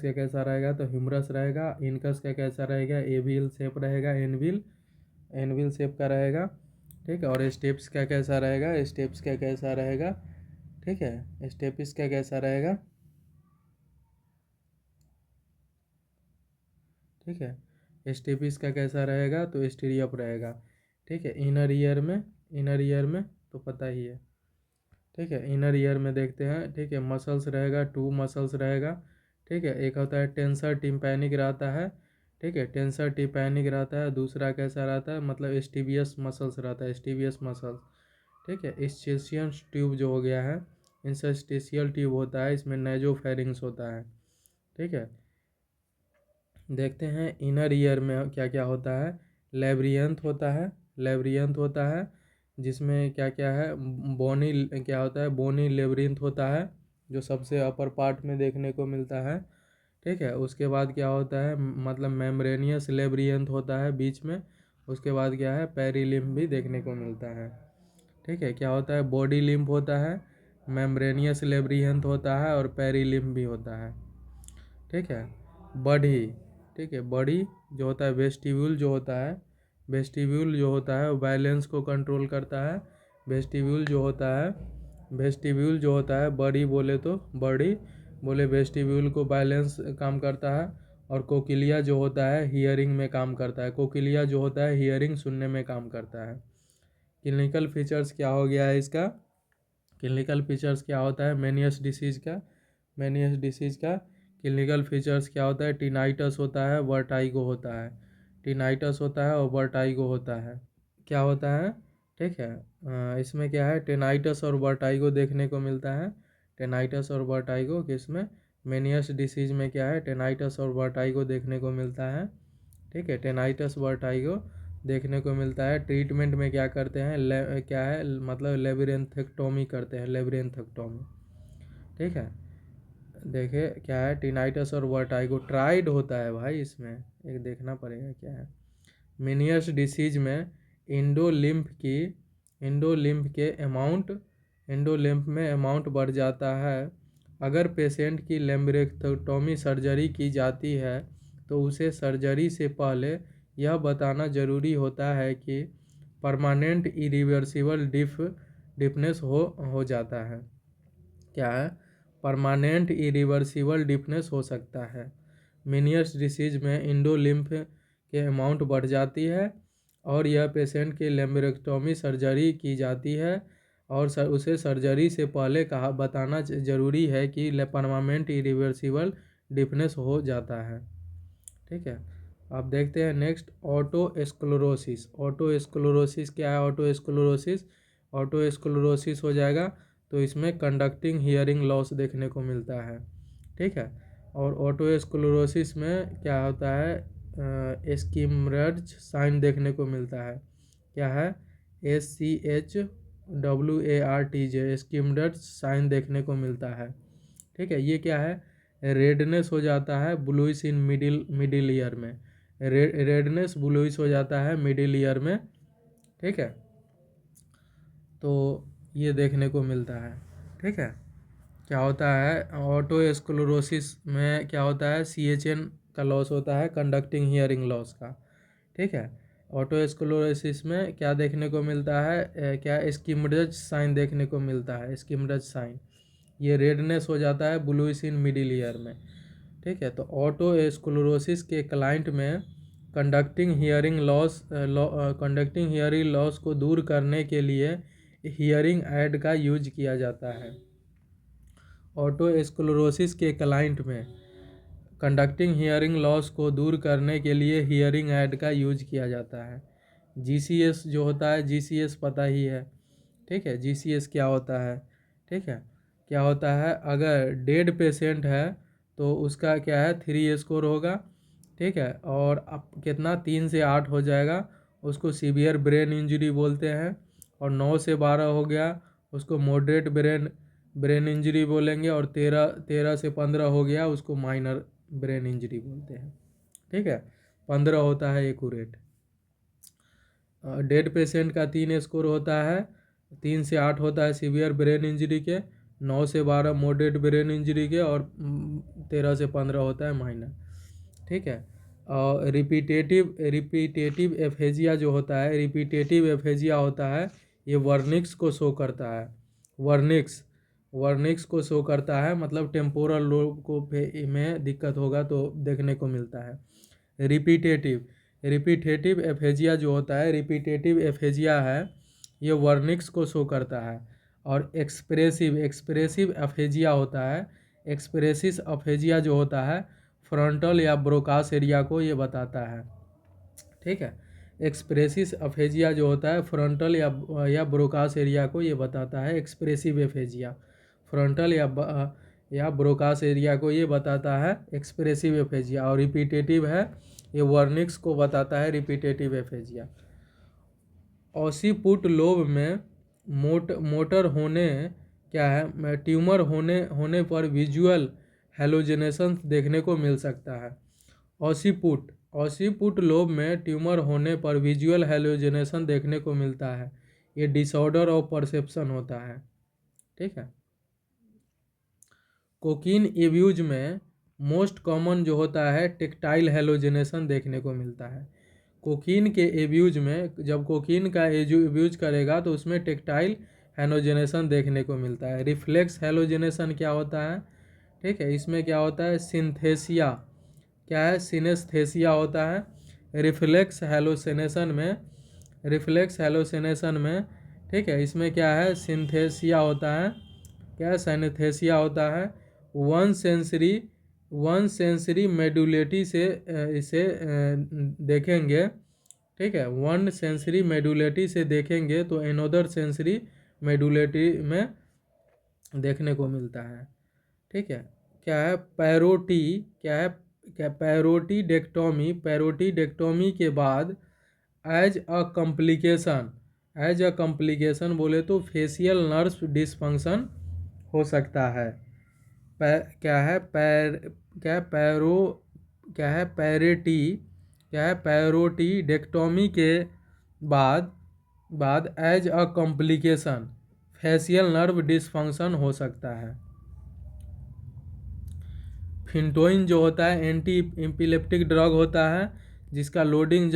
का कैसा रहेगा तो ह्यूमरस रहेगा। इनकस का कैसा रहेगा एविल शेप रहेगा, एनविल शेप का रहेगा। ठीक है, और स्टेप्स का कैसा रहेगा ठीक है, स्टेपिस का कैसा रहेगा। ठीक है, स्टेपिस का कैसा रहेगा तो स्टीरियप रहेगा। ठीक है, इनर ईयर में तो पता ही है। ठीक है, इनर ईयर में देखते हैं। ठीक है, मसल्स रहेगा, 2 मसल्स रहेगा। ठीक है, एक होता है टेंसर टिम्पैनिक रहता है। ठीक है, टेंसर टिम्पैनिक रहता है। दूसरा कैसा रहता है मतलब स्टीवियस मसल्स रहता है, स्टीवियस मसल्स। ठीक है, स्टेशियन ट्यूब जो हो गया है इंटरस्टिशियल ट्यूब होता है, इसमें नेजोफेरिंग्स होता है। ठीक है, देखते हैं इनर ईयर में क्या क्या होता है। लेब्रियंथ होता है जिसमें क्या क्या है बोनी लेब्रिंथ होता है जो सबसे अपर पार्ट में देखने को मिलता है। ठीक है, उसके बाद क्या होता है मतलब मेम्ब्रेनियस लेब्रियंथ होता है बीच में। उसके बाद क्या है पेरिलिम्फ भी देखने को मिलता है। ठीक है, क्या होता है बॉडी लिम्फ होता है, मेम्ब्रेनियस लेब्रियंथ होता है और पेरिलिम्फ भी होता है। ठीक है, बॉडी। ठीक है, बॉडी जो होता है वेस्टिब्यूल जो होता है वो बैलेंस को कंट्रोल करता है। वेस्टिब्यूल जो होता है बॉडी बोले तो वेस्टिब्यूल को बैलेंस काम करता है। और कोकिलिया जो होता है हियरिंग में काम करता है, कोकिलिया जो होता है हियरिंग सुनने में काम करता है। क्लिनिकल फीचर्स क्या हो गया है इसका, क्लिनिकल फीचर्स क्या होता है मेनियस डिसीज़ का क्लिनिकल फीचर्स क्या होता है टिनाइटस होता है, वर्टाइगो होता है। टिनाइटस होता है और वर्टाइगो होता है। क्या होता है ठीक है। इसमें क्या है, टेनाइटस और वर्टाइगो देखने को मिलता है। टेनाइटस और वर्टाइगो किसमें, मेनियस डिसीज में क्या है, टेनाइटस और वर्टाइगो देखने को मिलता है। ठीक है, टेनाइटस वर्टाइगो देखने को मिलता है। ट्रीटमेंट में क्या करते हैं, क्या है मतलब लेबिरेंथेक्टोमी करते हैं, लेबिरेंथेक्टोमी। ठीक है, देखिए क्या है, टिनाइटस और वर्टाइगो ट्राइड होता है भाई, इसमें एक देखना पड़ेगा क्या है। मेनियस डिसीज में इंडोलिम्फ के इंडोलिम्फ में अमाउंट बढ़ जाता है। अगर पेशेंट की लेम्ब्रेक्टोमी सर्जरी की जाती है तो उसे सर्जरी से पहले यह बताना ज़रूरी होता है कि परमानेंट इरिवर्सिबल डिफनेस हो जाता है। क्या है, परमानेंट इरिवर्सिबल डिफनेस हो सकता है। मेनियस डिसीज में इंडोलिम्फ के अमाउंट बढ़ जाती है और यह पेशेंट की लेम्बरेक्टोमी सर्जरी की जाती है और उसे सर्जरी से पहले बताना ज़रूरी है कि परमानेंट इरिवर्सिबल डिफनेस हो जाता है। ठीक है, अब देखते हैं नेक्स्ट, ऑटोस्क्लेरोसिस। ऑटोस्क्लेरोसिस क्या है, ऑटोस्क्लेरोसिस हो जाएगा तो इसमें कंडक्टिंग हियरिंग लॉस देखने को मिलता है। ठीक है, और ऑटोस्क्लेरोसिस में क्या होता है, एस्किमरज साइन देखने को मिलता है। क्या है, SCHWARTJ, एस्किमरज साइन देखने को मिलता है। ठीक है, ये क्या है, रेडनेस हो जाता है ब्लूइश इन मिडिल ईयर में, रेडनेस ब्लूइश हो जाता है मिडिल ईयर में। ठीक है, तो ये देखने को मिलता है। ठीक है, क्या होता है, ऑटोस्क्लेरोसिस में क्या होता है, CHN का लॉस होता है, कंडक्टिंग हियरिंग लॉस का। ठीक है, ऑटोस्क्लेरोसिस में क्या देखने को मिलता है, क्या एस्किमरज साइन देखने को मिलता है, एस्किमरज साइन। ये रेडनेस हो जाता है ब्लूइश इन मिडिल ईयर में। ठीक है, तो ऑटोस्क्लेरोसिस के क्लाइंट में कंडक्टिंग हियरिंग लॉस को दूर करने के लिए हियरिंग ऐड का यूज किया जाता है। ऑटोस्क्लेरोसिस के क्लाइंट में कंडक्टिंग हियरिंग लॉस को दूर करने के लिए हियरिंग ऐड का यूज किया जाता है। GCS जो होता है, GCS पता ही है। ठीक है, GCS क्या होता है। ठीक है, क्या होता है, अगर डेड पेशेंट है तो उसका क्या है, 3 स्कोर होगा। ठीक है, और अब कितना, 3 से 8 हो जाएगा, उसको सीवियर ब्रेन इंजरी बोलते हैं। और 9 से 12 हो गया, उसको मॉडरेट ब्रेन इंजरी बोलेंगे। और 13 से 15 हो गया, उसको माइनर ब्रेन इंजरी बोलते हैं। ठीक है, 15 होता है एक्यूरेट। डेड पेशेंट का 3 स्कोर होता है, 3 से 8 होता है सीवियर ब्रेन इंजरी के, 9 से 12 मॉडरेट ब्रेन इंजरी के, और 13 से 15 होता है माइनर। ठीक है, और रिपीटेटिव एफेजिया जो होता है, रिपीटेटिव एफेजिया होता है, ये वर्निक्स को शो करता है। वर्निक्स को शो करता है, मतलब टेम्पोरल लोब को में दिक्कत होगा तो देखने को मिलता है। रिपीटेटिव एफेजिया जो होता है, रिपीटेटिव एफेजिया है, ये वर्निक्स को शो करता है। और एक्सप्रेसिव एफेजिया होता है, एक्सप्रेसिव एफेजिया जो होता है, फ्रंटल या ब्रोकास एरिया को ये बताता है। ठीक है, एक्सप्रेसिव एफेजिया जो होता है, फ्रंटल या ब्रोकास एरिया को ये बताता है। एक्सप्रेसिव एफेजिया फ्रंटल या ब्रोकास एरिया को ये बताता है, एक्सप्रेसिव एफेजिया। और रिपीटेटिव है, ये वर्निक्स को बताता है, रिपीटेटिव एफेजिया। ऑसिपुट लोब में मोटर होने क्या है, ट्यूमर होने पर विजुअल हेलोजेनेशन देखने को मिल सकता है। ऑसिपुट लोब में ट्यूमर होने पर विजुअल हेलोजेनेशन देखने को मिलता है। ये डिसऑर्डर ऑफ परसेप्शन होता है। ठीक है, कोकीन एब्यूज में मोस्ट कॉमन जो होता है, टेक्टाइल हेलोजेनेशन देखने को मिलता है। कोकीन के एब्यूज में, जब कोकीन का एब्यूज करेगा तो उसमें टेक्टाइल हेलोजेनेशन देखने को मिलता है। रिफ्लेक्स हेलोजेनेशन क्या होता है, ठीक है, इसमें क्या होता है, सिंथेसिया क्या है, सिनेस्थेसिया होता है। रिफ्लेक्स हेलोसेनेशन में ठीक है, इसमें क्या है, सिंथेसिया होता है, क्या सिनेस्थेसिया होता है। वन सेंसरी मेडुलेटी से इसे देखेंगे ठीक है, वन सेंसरी मेडुलेटी से देखेंगे तो एनोदर सेंसरी मेडुलेटी में देखने को मिलता है। ठीक है, क्या है पैरोटी, क्या है, क्या पैरोटीडेक्टोमी, पैरोटीडेक्टोमी के बाद एज अ कॉम्प्लिकेशन बोले तो फेशियल नर्व डिसफंक्शन हो सकता है। क्या है पैर, क्या है पैरो, क्या है पैरेटी, क्या है पैरोटीडेक्टोमी के बाद as a complication facial nerve dysfunction हो सकता है। फिंटोइन जो होता है एंटी एपिलेप्टिक ड्रग होता है, जिसका लोडिंग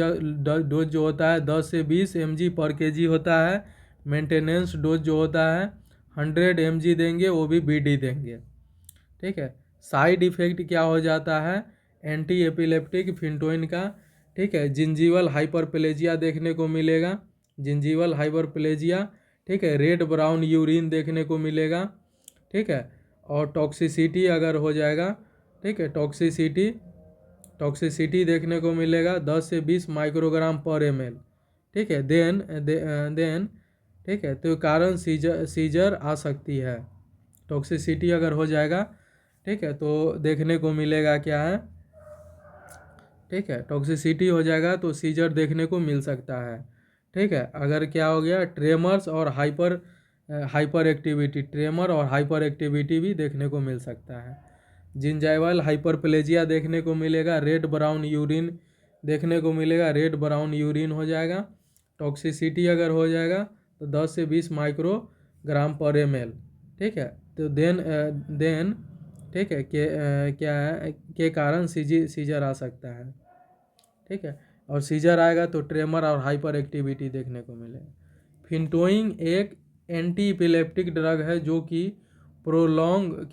डोज जो होता है 10 से 20 mg पर केजी होता है। मेंटेनेंस डोज जो होता है 100 mg देंगे, वो भी बीडी देंगे। ठीक है, साइड इफेक्ट क्या हो जाता है एंटी एपिलेप्टिक फिंटोइन का। ठीक है, जिंजीवल हाइपरप्लेजिया देखने को मिलेगा, जिंजीवल हाइपरप्लेजिया। ठीक है, रेड ब्राउन यूरिन देखने को मिलेगा। ठीक है, और टॉक्सिसिटी अगर हो जाएगा, ठीक है, टॉक्सिसिटी देखने को मिलेगा 10 से 20 माइक्रोग्राम पर ml। ठीक है, देन ठीक है, तो कारण सीजर आ सकती है। टॉक्सिसिटी अगर हो जाएगा, ठीक है, तो देखने को मिलेगा क्या है, ठीक है, टॉक्सिसिटी हो जाएगा तो सीजर देखने को मिल सकता है। ठीक है, अगर क्या हो गया ट्रेमर्स और हाइपर एक्टिविटी, ट्रेमर और हाइपर एक्टिविटी भी देखने को मिल सकता है। जिंजाइवल हाइपरप्लेजिया देखने को मिलेगा, रेड ब्राउन यूरिन देखने को मिलेगा, रेड ब्राउन यूरिन हो जाएगा। टॉक्सिसिटी अगर हो जाएगा तो 10 से 20 माइक्रोग्राम पर ml। ठीक है, तो देन ठीक है क्या है के कारण सीजर आ सकता है। ठीक है, और सीजर आएगा तो ट्रेमर और हाइपर एक्टिविटी देखने को मिलेगा। फिंटोइन एक एंटी इपिलेप्टिक ड्रग है जो कि प्रोलॉन्ग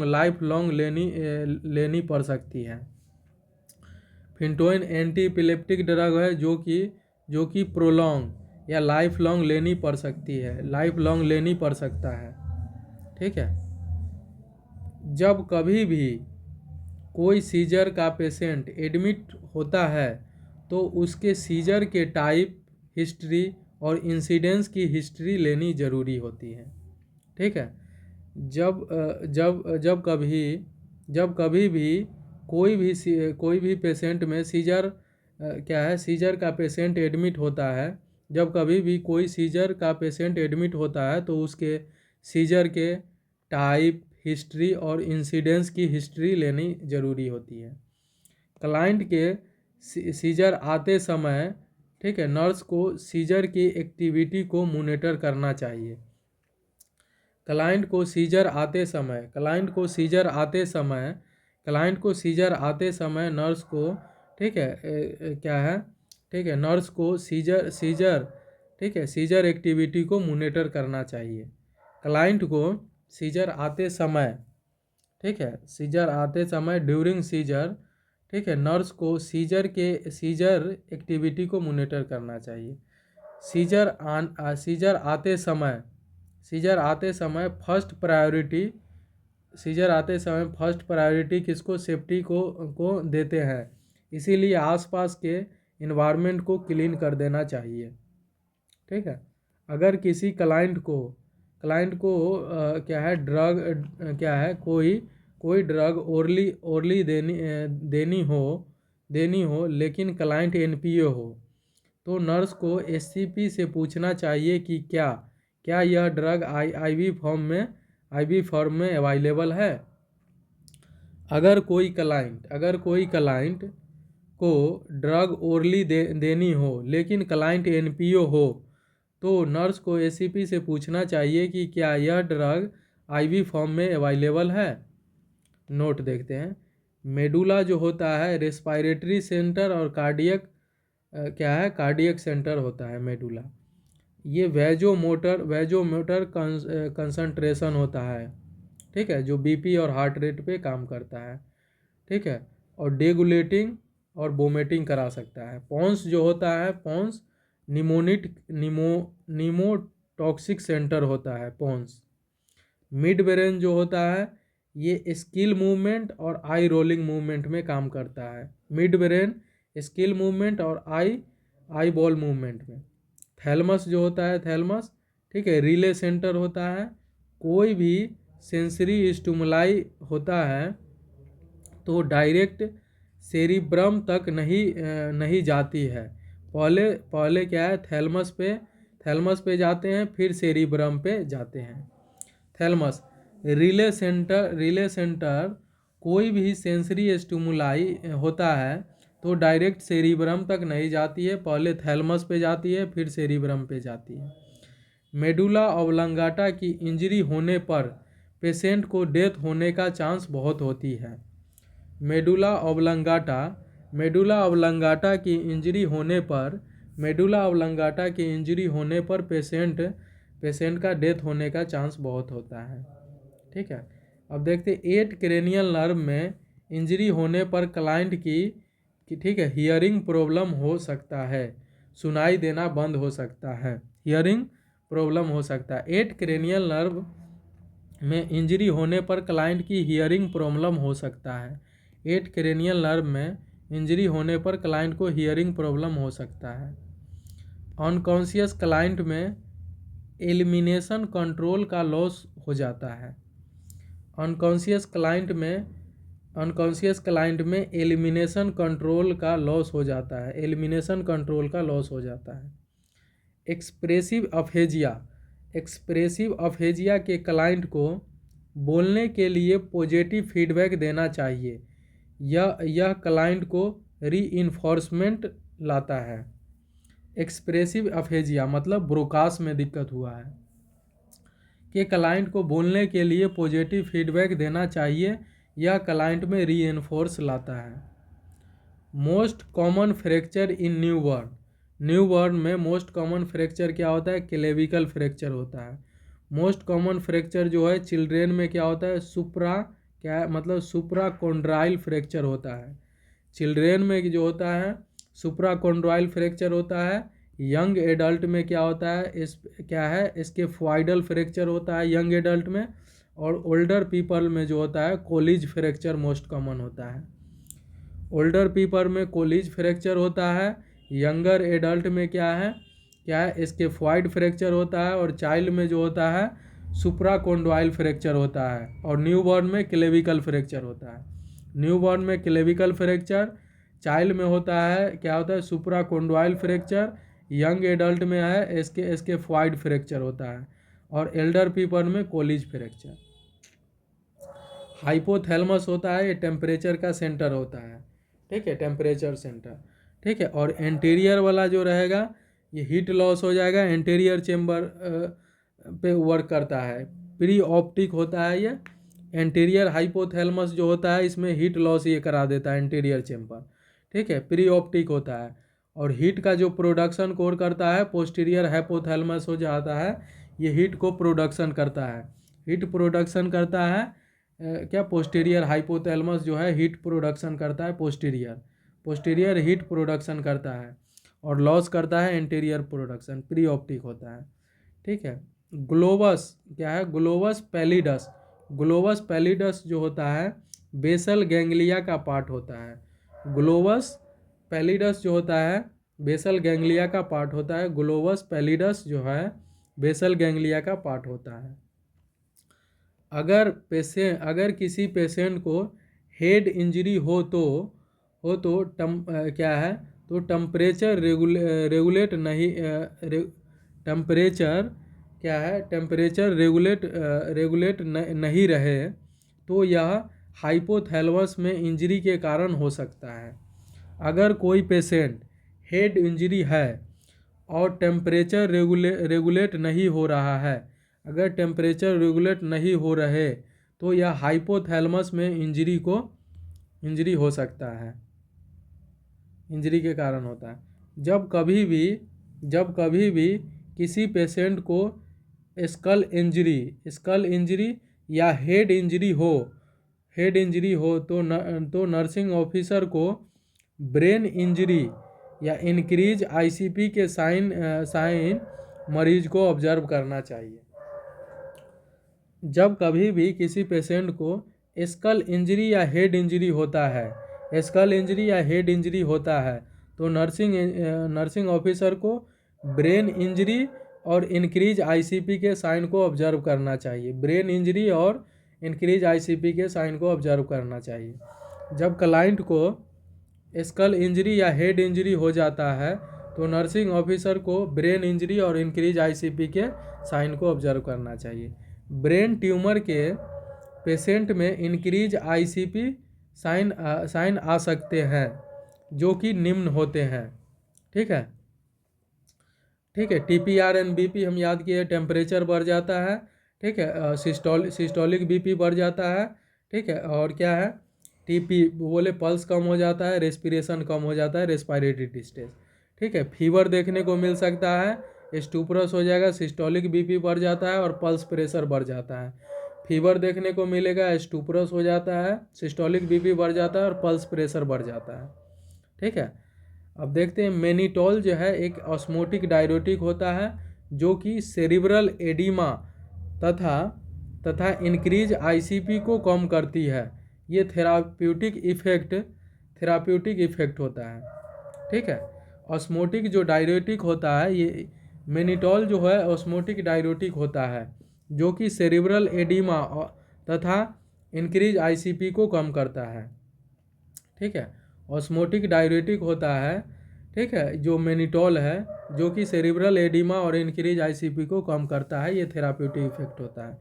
लाइफ लॉन्ग लेनी पड़ सकती है। फिंटोइन एंटी इपिलेप्टिक ड्रग है जो कि प्रोलॉन्ग या लाइफ लॉन्ग लेनी पड़ सकती है, लाइफ लॉन्ग लेनी पड़ सकता है। ठीक है, जब कभी भी कोई सीजर का पेशेंट एडमिट होता है तो उसके सीजर के टाइप, हिस्ट्री और इंसिडेंस की हिस्ट्री लेनी ज़रूरी होती है। ठीक है, जब कभी भी कोई भी पेशेंट में सीजर सीजर का पेशेंट एडमिट होता है, जब कभी भी कोई सीजर का पेशेंट एडमिट होता है तो उसके सीजर के टाइप, हिस्ट्री और इंसिडेंस की हिस्ट्री लेनी ज़रूरी होती है। क्लाइंट के सीजर आते समय, ठीक है, नर्स को सीजर की एक्टिविटी को मॉनिटर करना चाहिए। क्लाइंट को सीजर आते समय नर्स को, ठीक है, ठीक है, नर्स को सीजर एक्टिविटी को मॉनिटर करना चाहिए। क्लाइंट को सीजर आते समय, ठीक है, सीजर आते समय ड्यूरिंग सीजर, ठीक है, नर्स को सीजर एक्टिविटी को मॉनिटर करना चाहिए। सीजर आते समय फर्स्ट प्रायोरिटी किसको, सेफ्टी को देते हैं, इसीलिए आसपास के इन्वायरमेंट को क्लीन कर देना चाहिए। ठीक है, अगर किसी क्लाइंट को क्या है ड्रग कोई ड्रग ओरली देनी हो लेकिन क्लाइंट एनपीओ हो तो नर्स को एससीपी से पूछना चाहिए कि क्या यह ड्रग आईवी फॉर्म में अवेलेबल है। अगर कोई क्लाइंट को ड्रग ओरली देनी हो लेकिन क्लाइंट एनपीओ हो तो नर्स को एससीपी से पूछना चाहिए कि क्या यह ड्रग आईवी फॉर्म में अवेलेबल है। नोट देखते हैं, मेडुला जो होता है रेस्पिरेटरी सेंटर और कार्डियक सेंटर होता है मेडुला। ये वेजो मोटर कंसंट्रेशन होता है, ठीक है, जो बीपी और हार्ट रेट पे काम करता है। ठीक है, और डेगुलेटिंग और वोमिटिंग करा सकता है। पॉन्स जो होता है, पॉन्स नीमोटॉक्सिक सेंटर होता है पॉन्स। मिड ब्रेन जो होता है ये स्किल मूवमेंट और आई रोलिंग मूवमेंट में काम करता है। मिड ब्रेन स्किल मूवमेंट और आई बॉल मूवमेंट में। थैलमस जो होता है, थैलमस, ठीक है, रिले सेंटर होता है। कोई भी सेंसरी स्टिमुलाई होता है तो डायरेक्ट सेरिब्रम तक नहीं जाती है। पहले क्या है, थैलमस पे जाते हैं, फिर सेरिब्रम पे जाते हैं। थैलमस रिले सेंटर कोई भी सेंसरी स्टिमुलाई होता है तो डायरेक्ट सेरिब्रम तक नहीं जाती है, पहले थैलमस पे जाती है, फिर सेरिब्रम पे जाती है। मेडुला ऑब्लंगाटा की इंजरी होने पर पेशेंट को डेथ होने का चांस बहुत होती है। मेडुला ऑब्लंगाटा की इंजरी होने पर पेशेंट का डेथ होने का चांस बहुत होता है। ठीक है, अब देखते हैं 8 क्रेनियल नर्व में इंजरी होने पर क्लाइंट की ठीक है हियरिंग प्रॉब्लम हो सकता है, सुनाई देना बंद हो सकता है, हियरिंग प्रॉब्लम हो सकता है। 8 क्रेनियल नर्व में इंजरी होने पर क्लाइंट की हियरिंग प्रॉब्लम हो सकता है। 8 क्रेनियल नर्व में इंजरी होने पर क्लाइंट को हियरिंग प्रॉब्लम हो सकता है। अनकॉन्शियस क्लाइंट में एलिमिनेशन कंट्रोल का लॉस हो जाता है। अनकॉन्शियस क्लाइंट में एलिमिनेशन कंट्रोल का लॉस हो जाता है, एलिमिनेशन कंट्रोल का लॉस हो जाता है। एक्सप्रेसिव अफेजिया के क्लाइंट को बोलने के लिए पॉजिटिव फीडबैक देना चाहिए। यह क्लाइंट को रीइंफोर्समेंट लाता है। एक्सप्रेसिव अफेजिया मतलब ब्रोकास में दिक्कत हुआ है कि क्लाइंट को बोलने के लिए पॉजिटिव फीडबैक देना चाहिए, यह क्लाइंट में रीइंफोर्स लाता है। Most common fracture in newborn में मोस्ट कॉमन फ्रैक्चर क्या होता है, क्लेविकल फ्रैक्चर होता है। मोस्ट कॉमन फ्रैक्चर जो है चिल्ड्रेन में क्या होता है, सुप्राकोंड्राइल फ्रैक्चर होता है। चिल्ड्रेन में जो होता है सुप्राकोंड्राइल फ्रैक्चर होता है। यंग एडल्ट में क्या होता है, स्केफॉइडल फ्रैक्चर होता है यंग एडल्ट में। और ओल्डर पीपल में जो होता है कोलिज फ्रैक्चर मोस्ट कॉमन होता है। ओल्डर पीपल में कोलिज फ्रैक्चर होता है। यंगर एडल्ट में क्या है स्केफॉइड फ्रैक्चर होता है। और चाइल्ड में जो होता है सुप्राकोंड्राइल फ्रैक्चर होता है। और न्यूबॉर्न में क्लेविकल फ्रैक्चर होता है। न्यूबॉर्न में क्लेविकल फ्रैक्चर, चाइल्ड में होता है सुप्राकोंड्राइल फ्रैक्चर, यंग एडल्ट में है स्केफॉइड फ्रैक्चर होता है। और एल्डर पीपल में कोलिज फ्रैक्चर। हाइपोथैलेमस होता है, ये टेम्परेचर का सेंटर होता है, ठीक है, टेम्परेचर सेंटर, ठीक है। और एंटीरियर वाला जो रहेगा ये हीट लॉस हो जाएगा, एंटीरियर चेम्बर पे वर्क करता है। प्री ऑप्टिक होता है ये एंटीरियर हाइपोथैलेमस जो होता है, इसमें हीट लॉस ये करा देता है एंटीरियर चेम्बर, ठीक है, प्री ऑप्टिक होता है। और हीट का जो प्रोडक्शन कोर करता है पोस्टीरियर हाइपोथैलेमस हो जाता है, ये हीट को प्रोडक्शन करता है। हीट प्रोडक्शन करता है क्या, पोस्टीरियर हाइपोथैलेमस जो है हीट प्रोडक्शन करता है, पोस्टीरियर हीट प्रोडक्शन करता है। और लॉस करता है एंटीरियर प्रोडक्शन, प्री ऑप्टिक होता है, ठीक है। ग्लोबस क्या है, ग्लोबस पैलिडस जो होता है बेसल गैंग्लिया का पार्ट होता है। ग्लोबस पैलिडस जो होता है बेसल गैंग्लिया का पार्ट होता है। ग्लोबस पैलिडस जो है बेसल गैंग्लिया का पार्ट होता है। अगर किसी पेशेंट को हेड इंजरी हो तो टेम्परेचर रेगुलेट नहीं रहे तो यह हाइपोथैलेमस में इंजरी के कारण हो सकता है। अगर कोई पेशेंट हेड इंजरी है और टेम्परेचर रेगुलेट नहीं हो रहा है, अगर टेम्परेचर रेगुलेट नहीं हो रहे तो यह हाइपोथैलेमस में इंजरी हो सकता है, इंजरी के कारण होता है। जब कभी भी किसी पेशेंट को स्कल इंजरी या हेड इंजरी हो तो नर्सिंग ऑफिसर को ब्रेन इंजरी या इंक्रीज आईसीपी के साइन मरीज को ऑब्जर्व करना चाहिए। जब कभी भी किसी पेशेंट को स्कल इंजरी या हेड इंजरी होता है स्कल इंजरी या हेड इंजरी होता है तो नर्सिंग ऑफिसर को ब्रेन इंजरी और इंक्रीज आईसीपी के साइन को ऑब्जर्व करना चाहिए। ब्रेन इंजरी और इंक्रीज आईसीपी के साइन को ऑब्जर्व करना चाहिए। जब क्लाइंट को स्कल इंजरी या हेड इंजरी हो जाता है तो नर्सिंग ऑफिसर को ब्रेन इंजरी और इंक्रीज आईसीपी के साइन को ऑब्जर्व करना चाहिए। ब्रेन ट्यूमर के पेशेंट में इंक्रीज आईसीपी साइन आ सकते हैं जो कि निम्न होते हैं। ठीक है, टीपीआर एंड बीपी हम याद किए, टेम्परेचर बढ़ जाता है। ठीक है, सिस्टोलिक बीपी बढ़ जाता है। ठीक है, और क्या है, टीपी बोले पल्स कम हो जाता है, रेस्पिरेशन कम हो जाता है, रेस्पिरेटरी डिस्ट्रेस। ठीक है, फीवर देखने को मिल सकता है, स्टूपरस हो जाएगा, सिस्टोलिक बीपी बढ़ जाता है और पल्स प्रेशर बढ़ जाता है। फीवर देखने को मिलेगा, स्टूपरस हो जाता है, सिस्टोलिक बीपी बढ़ जाता है और पल्स प्रेशर बढ़ जाता है। ठीक है, अब देखते हैं मेनिटॉल जो है एक ऑस्मोटिक डायरेटिक होता है जो कि सेरिब्रल एडिमा तथा इंक्रीज आईसीपी को कम करती है। ये थेराप्यूटिक इफेक्ट होता है। ठीक है, ऑस्मोटिक जो डायरेटिक होता है, ये मेनिटॉल जो है ऑस्मोटिक डायरेटिक होता है जो कि सेरिब्रल एडिमा तथा इंक्रीज आईसीपी को कम करता है। ठीक है, ऑस्मोटिक डायरेटिक होता है, ठीक है, जो मेनिटॉल है जो कि सेरिब्रल एडिमा और इंक्रीज आईसीपी को कम करता है। ये थेराप्यूटिक इफेक्ट होता है।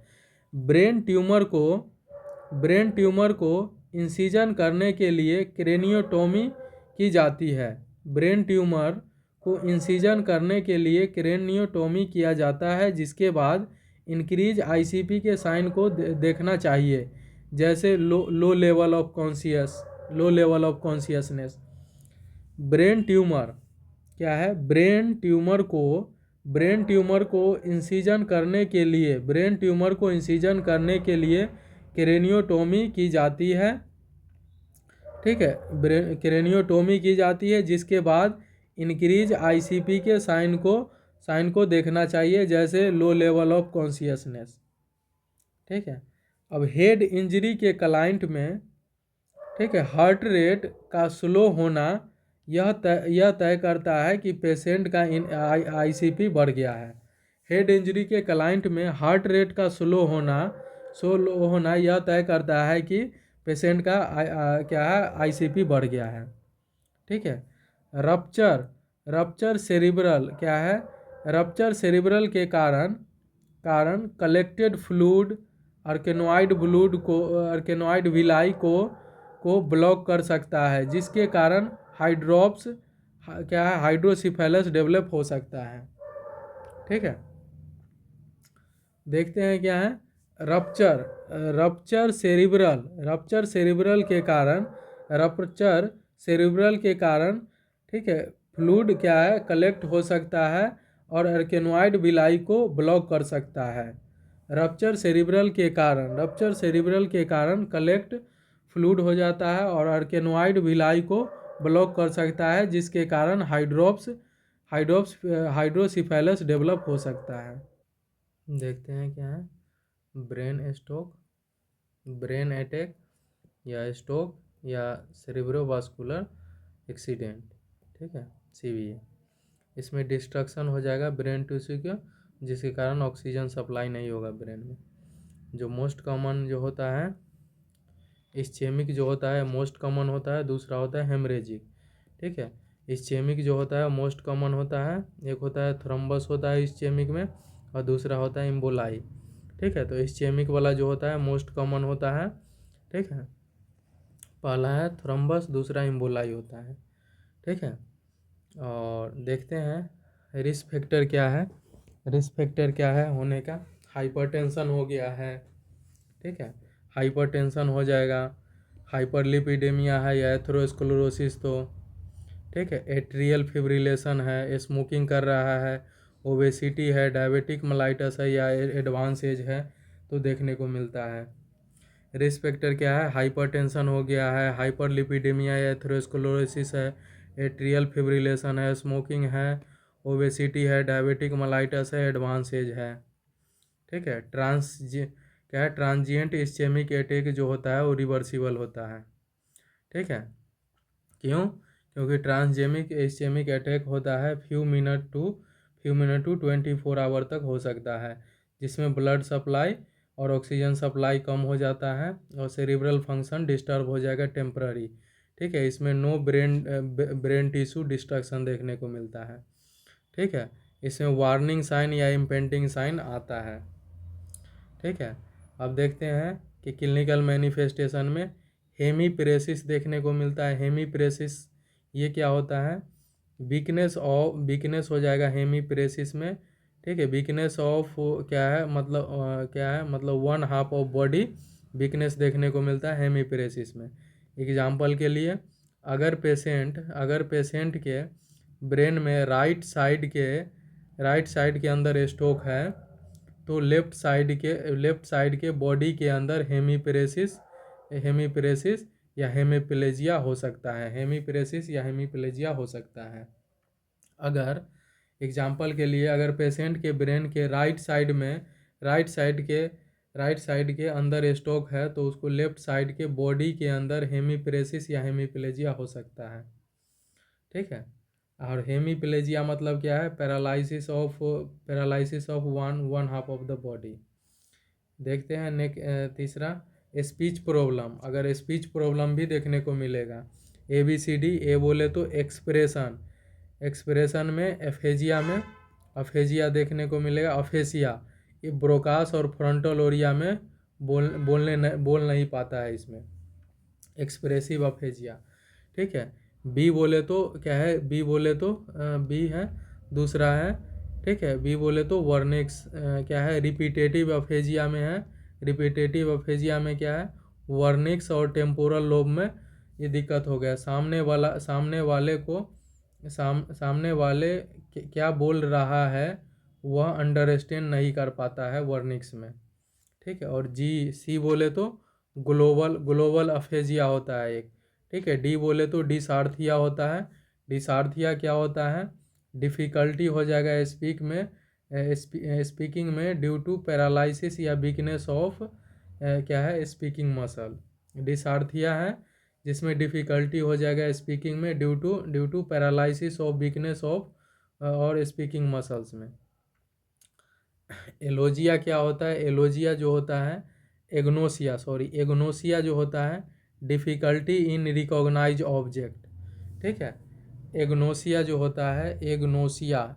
ब्रेन ट्यूमर को इंसिजन करने के लिए क्रेनियोटोमी की जाती है। ब्रेन ट्यूमर को इंसिजन करने के लिए क्रेनियोटोमी किया जाता है, जिसके बाद इंक्रीज आईसीपी के साइन को देखना चाहिए, जैसे low level of consciousness. Brain tumour क्या है, ब्रेन ट्यूमर को इंसिजन करने के लिए क्रेनियोटोमी की जाती है। ठीक है, क्रेनियोटोमी की जाती है, जिसके बाद इंक्रीज आईसीपी के साइन को देखना चाहिए, जैसे लो लेवल ऑफ कॉन्शियसनेस। ठीक है, अब हेड इंजरी के क्लाइंट में, ठीक है, हार्ट रेट का स्लो होना यह तय करता है कि पेशेंट का आईसीपी बढ़ गया है। हेड इंजरी के क्लाइंट में हार्ट रेट का स्लो होना यह तय करता है कि पेशेंट का क्या है, आईसीपी बढ़ गया है। ठीक है, रप्चर सेरिब्रल क्या है, रप्चर सेरिब्रल के कारण कलेक्टेड फ्लूइड अर्केनॉइड विलाई को ब्लॉक कर सकता है, जिसके कारण हाइड्रोसिफेलस डेवलप हो सकता है। ठीक है, देखते हैं क्या है, रप्चर सेरिब्रल के कारण ठीक है, फ्लूइड क्या है, कलेक्ट हो सकता है और अर्केनॉइड विलाई को ब्लॉक कर सकता है। रप्चर सेरिब्रल के कारण कलेक्ट फ्लूइड हो जाता है और अर्केनॉइड विलाई को ब्लॉक कर सकता है, जिसके कारण हाइड्रोसिफेलस डेवलप हो सकता है। देखते हैं क्या है, ब्रेन अटैक या स्ट्रोक या सेरिब्रोवास्कुलर एक्सीडेंट। ठीक है, सीवीए। इसमें डिस्ट्रक्शन हो जाएगा ब्रेन टिश्यू का, जिसके कारण ऑक्सीजन सप्लाई नहीं होगा ब्रेन में। जो मोस्ट कॉमन जो होता है इस्चेमिक जो होता है मोस्ट कॉमन होता है, दूसरा होता है हेमरेजिक। ठीक है, इस्चेमिक जो होता है मोस्ट कॉमन होता है, एक होता है थ्रोम्बस होता है इस्चेमिक में और दूसरा होता है एम्बोलाई। ठीक है, तो इस्चेमिक वाला जो होता है मोस्ट कॉमन होता है। ठीक है, पहला है थ्रोम्बस, दूसरा एम्बोलाई होता है। ठीक है, और देखते हैं रिस्क फैक्टर क्या है होने का। हाइपरटेंशन हो गया है। ठीक है, हाइपरटेंशन हो जाएगा, हाइपरलिपिडेमिया है या एथेरोस्क्लेरोसिस, तो ठीक है, एट्रियल फिब्रिलेशन है, स्मोकिंग कर रहा है, ओबेसिटी है, डायबिटिक मेलाइटस है या एडवांस एज है, तो देखने को मिलता है। रिस्क फैक्टर क्या है, हाइपरटेंशन हो गया है, हाइपरलिपिडेमिया या एथेरोस्क्लेरोसिस है, एट्रियल फिब्रिलेशन है, स्मोकिंग है, ओबेसिटी है, डायबिटिक मेलाइटस है, एडवांस एज है। ठीक है, ट्रांजिएंट इस्चेमिक अटैक जो होता है वो रिवर्सिबल होता है। ठीक है, क्यों? क्योंकि ट्रांसजेमिक इस्चेमिक अटैक होता है फ्यू मिनट टू 24 आवर तक हो सकता है, जिसमें ब्लड सप्लाई और ऑक्सीजन सप्लाई कम हो जाता है और सेरिब्रल फंक्शन डिस्टर्ब हो जाएगा टेम्पररी। ठीक है, इसमें नो ब्रेन टिश्यू डिस्ट्रक्शन देखने को मिलता है। ठीक है, इसमें वार्निंग साइन या इम्पेंडिंग साइन आता है। ठीक है, अब देखते हैं कि क्लिनिकल मैनिफेस्टेशन में हेमीप्रेसिस देखने को मिलता है। हेमीप्रेसिस ये क्या होता है? वीकनेस हो जाएगा हेमीप्रेसिस में। ठीक है, वीकनेस ऑफ क्या है मतलब 1/2 ऑफ बॉडी वीकनेस देखने को मिलता है हेमीप्रेसिस में। एग्जाम्पल के लिए, अगर पेशेंट के ब्रेन में राइट साइड के अंदर स्ट्रोक है, तो लेफ्ट साइड के बॉडी के अंदर हेमीप्रेसिस या हेमीप्लेजिया हो सकता है। हेमीप्रेसिस या हेमीप्लेजिया हो सकता है। अगर एग्जाम्पल के लिए, अगर पेशेंट के ब्रेन के राइट साइड के अंदर स्ट्रोक है, तो उसको लेफ्ट साइड के बॉडी के अंदर हेमीप्रेसिस या हेमीप्लेजिया हो सकता है। ठीक है, और हेमीप्लेजिया मतलब क्या है? Paralysis of one half of the body. देखते हैं तीसरा, स्पीच प्रॉब्लम। अगर स्पीच प्रॉब्लम भी देखने को मिलेगा। ABCD, ए बोले तो एक्सप्रेशन में अफेजिया देखने को मिलेगा। अफेसिया ये ब्रोकास और फ्रंटल ओरिया में बोल नहीं पाता है, इसमें एक्सप्रेसिव अफेजिया। ठीक है, बी बोले तो क्या है? बी है, दूसरा है। ठीक है, बी बोले तो वर्निक्स क्या है? रिपीटेटिव अफेजिया में है। रिपीटेटिव अफेजिया में क्या है? वर्निक्स और टेम्पोरल लोब में ये दिक्कत हो गया। सामने वाले क्या बोल रहा है वह अंडरस्टैंड नहीं कर पाता है वर्निक्स में। ठीक है, और सी बोले तो ग्लोबल अफेजिया होता है एक। ठीक है, डी बोले तो डिसार्थिया होता है। डिसार्थिया क्या होता है? डिफ़िकल्टी हो जाएगा स्पीकिंग में ड्यू टू पैरालिसिस या वीकनेस ऑफ क्या है? Speaking muscle. डिसार्थिया है जिसमें डिफ़िकल्टी हो जाएगा स्पीकिंग में due to paralysis of weakness of और स्पीकिंग मसल्स में। एलोजिया क्या होता है? एलोजिया जो होता है एग्नोसिया जो होता है डिफ़िकल्टी इन रिकॉग्नाइज ऑब्जेक्ट। ठीक है, एग्नोसिया जो होता है एग्नोसिया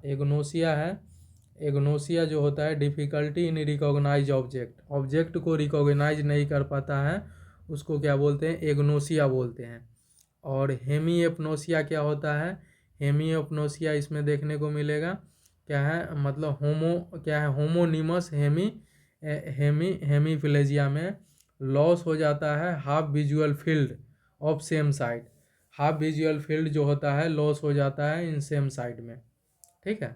जो होता है डिफ़िकल्टी इन रिकॉग्नाइज ऑब्जेक्ट को रिकॉग्नाइज नहीं कर पाता है, उसको क्या बोलते हैं? एग्नोसिया बोलते हैं। और हेमीएपनोसिया क्या होता है? हेमीएपनोसिया इसमें देखने को मिलेगा क्या है? मतलब होमोनिमस हेमीप्लेजिया में लॉस हो जाता है half visual field of same side. Half visual field जो होता है लॉस हो जाता है इन सेम साइड में। ठीक है,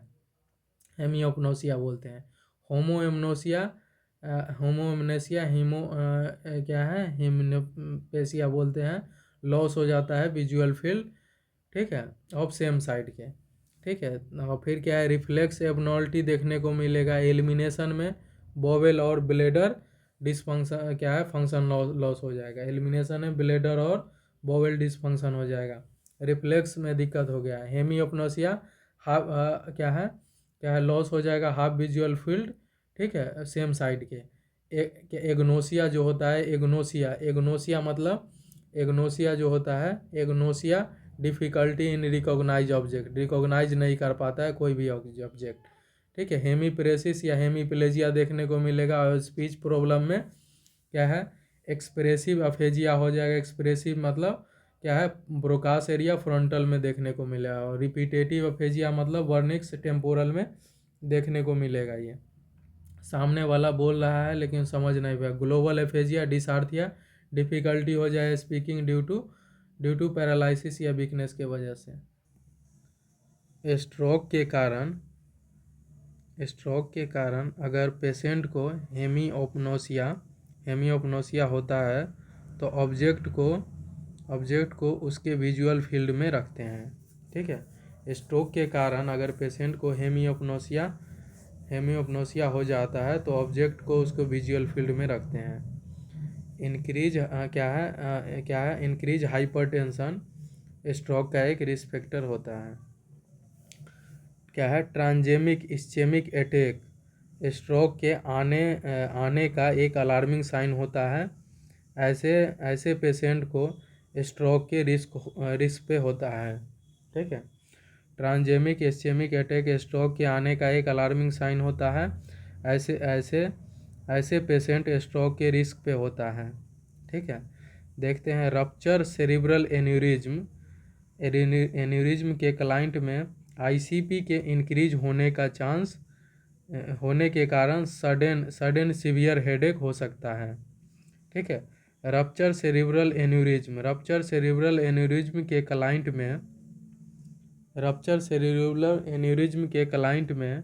हेमीओपनोसिया बोलते हैं। होमोएमनेसिया क्या है? हिमनोपेसिया बोलते हैं। लॉस हो जाता है विजुअल फील्ड, ठीक है, ऑफ सेम साइड के। ठीक है, और फिर क्या है? रिफ्लेक्स एबनॉर्मलिटी देखने को मिलेगा एलिमिनेशन में। बोवेल और ब्लेडर डिसफंक्शन क्या है? फंक्शन लॉस हो जाएगा। एलिमिनेशन में ब्लेडर और बोवेल डिसफंक्शन हो जाएगा। रिफ्लेक्स में दिक्कत हो गया। हेमियोपनोसिया क्या है? लॉस हो जाएगा हाफ विजुअल फील्ड, ठीक है, सेम साइड के। एग्नोसिया जो होता है एग्नोसिया जो होता है डिफ़िकल्टी इन रिकॉग्नाइज नहीं कर पाता है कोई भी ऑब्जेक्ट। ठीक है, हेमीप्रेसिस या हेमीप्लेजिया देखने को मिलेगा। और स्पीच प्रॉब्लम में क्या है? एक्सप्रेसिव अफेजिया हो जाएगा। एक्सप्रेसिव मतलब क्या है? ब्रोकास एरिया फ्रंटल में देखने को मिलेगा। और रिपीटेटिव अफेजिया मतलब वर्निक्स टेम्पोरल में देखने को मिलेगा। ये सामने वाला बोल रहा है लेकिन समझ नहीं पाया। ग्लोबल एफेजिया डिसार्थिया डिफ़िकल्टी हो जाए स्पीकिंग ड्यू टू पैरालिसिस या वीकनेस के वजह से। स्ट्रोक के कारण अगर पेशेंट को हेमियोपनोसिया होता है तो ऑब्जेक्ट को उसके विजुअल फील्ड में रखते हैं। ठीक है, स्ट्रोक के कारण अगर पेशेंट को हेमियोपनोसिया हो जाता है तो ऑब्जेक्ट को उसको विजुअल फील्ड में रखते हैं। इंक्रीज हाइपरटेंशन स्ट्रोक का एक रिस्क फैक्टर होता है। क्या है? ट्रांजेमिक इस्चेमिक अटैक स्ट्रोक के आने का एक अलार्मिंग साइन होता है। ऐसे पेशेंट को स्ट्रोक के रिस्क पे होता है। ठीक है, ट्रांजेमिक इस्चेमिक अटैक स्ट्रोक के आने का एक अलार्मिंग साइन होता है। ऐसे ऐसे ऐसे पेशेंट स्ट्रोक के रिस्क पे होता है। ठीक है, देखते हैं रप्चर सेरिब्रल एन्यूरिज्म के क्लाइंट में आईसीपी के इंक्रीज होने के कारण सडन सीवियर हेडेक हो सकता है। ठीक है, रप्चर सेरिब्रल एन्यूरिज्म के क्लाइंट में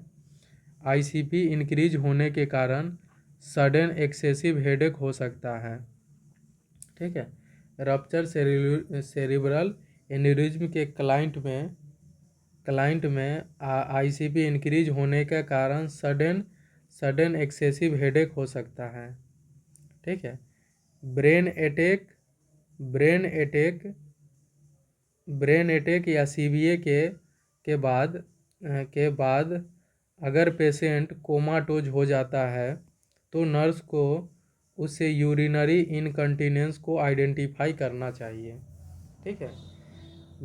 आईसीपी इंक्रीज होने के कारण सडन एक्सेसिव हेडेक हो सकता है। ठीक है, रप्चर सेरिब्रल एन्यूरिज्म के क्लाइंट में आईसीपी इंक्रीज होने के कारण सडन एक्सेसिव हेडेक हो सकता है। ठीक है, ब्रेन अटैक या सीवीए के बाद अगर पेशेंट कोमाटोज हो जाता है तो नर्स को उससे यूरिनरी इनकंटिनेंस को आइडेंटिफाई करना चाहिए। ठीक है,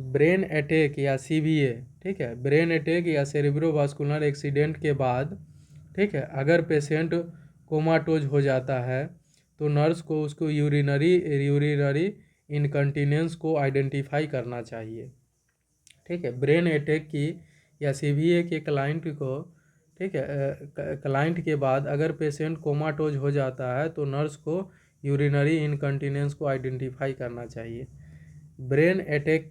ब्रेन अटैक या सीवीए, ठीक है, ब्रेन अटैक या सेरिब्रोवास्कुलर एक्सीडेंट के बाद, ठीक है, अगर पेशेंट कोमाटोज हो जाता है तो नर्स को उसको यूरिनरी इनकंटिनेंस को आइडेंटिफाई करना चाहिए। ठीक है, ब्रेन अटैक की या सीवीए के क्लाइंट को, ठीक है, क्लाइंट के बाद अगर पेशेंट कोमाटोज हो जाता है तो नर्स को यूरिनरी इनकंटिनेंस को आइडेंटिफाई करना चाहिए। ब्रेन अटैक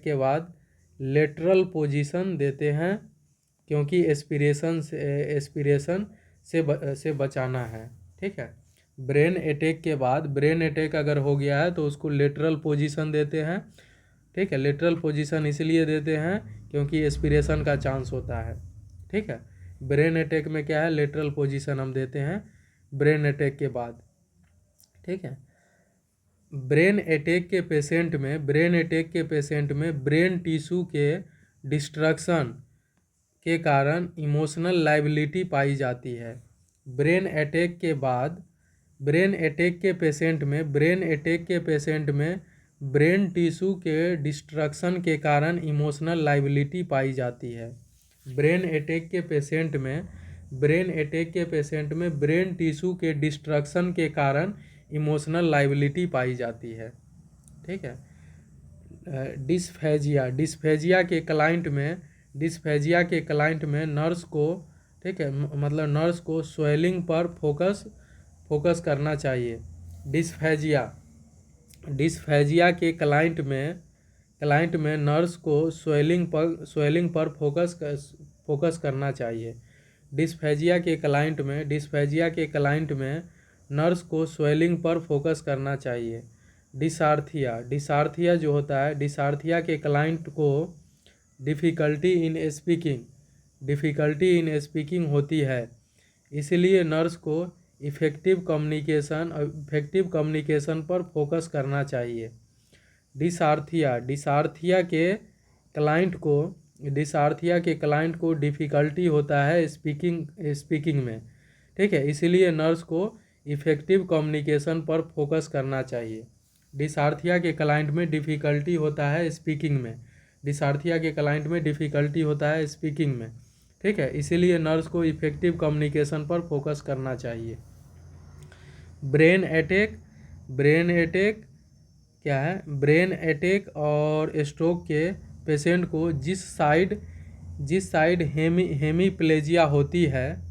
के बाद लेटरल पोजीशन देते हैं क्योंकि एस्पिरेशन से बचाना है। ठीक है, ब्रेन अटैक अगर हो गया है तो उसको लेटरल पोजीशन देते हैं। ठीक है, लेटरल पोजीशन इसलिए देते हैं क्योंकि एस्पिरेशन का चांस होता है। ठीक है, ब्रेन अटैक में क्या है, लेटरल पोजीशन हम देते हैं ब्रेन अटैक के बाद। ठीक है, ब्रेन अटैक के पेशेंट में ब्रेन टिश्यू के डिस्ट्रक्शन के कारण इमोशनल लाइबिलिटी पाई जाती है। ब्रेन अटैक के पेशेंट में ब्रेन टिश्यू के डिस्ट्रक्शन के कारण इमोशनल लाइबिलिटी पाई जाती है। ब्रेन अटैक के पेशेंट में ब्रेन टिश्यू के डिस्ट्रक्शन के कारण इमोशनल लाइबिलिटी पाई जाती है। ठीक है, डिस्फेजिया के क्लाइंट में नर्स को, ठीक है, मतलब नर्स को स्वेलिंग पर फोकस करना चाहिए। डिस्फेजिया के क्लाइंट में नर्स को स्वेलिंग पर फोकस करना चाहिए। डिस्फेजिया के क्लाइंट में नर्स को स्वेलिंग पर फोकस करना चाहिए। डिसार्थिया जो होता है, डिसार्थिया के क्लाइंट को डिफ़िकल्टी इन स्पीकिंग होती है, इसलिए नर्स को इफ़ेक्टिव कम्युनिकेशन पर फोकस करना चाहिए। डिसार्थिया के क्लाइंट को डिफ़िकल्टी होता है स्पीकिंग में। ठीक है, इसलिए नर्स को इफ़ेक्टिव कम्युनिकेशन पर फोकस करना चाहिए। डिसार्थिया के क्लाइंट में डिफ़िकल्टी होता है स्पीकिंग में। ठीक है, इसीलिए नर्स को इफ़ेक्टिव कम्युनिकेशन पर फोकस करना चाहिए। ब्रेन अटैक क्या है? ब्रेन अटैक और स्ट्रोक के पेशेंट को जिस साइड हेमीप्लेजिया होती है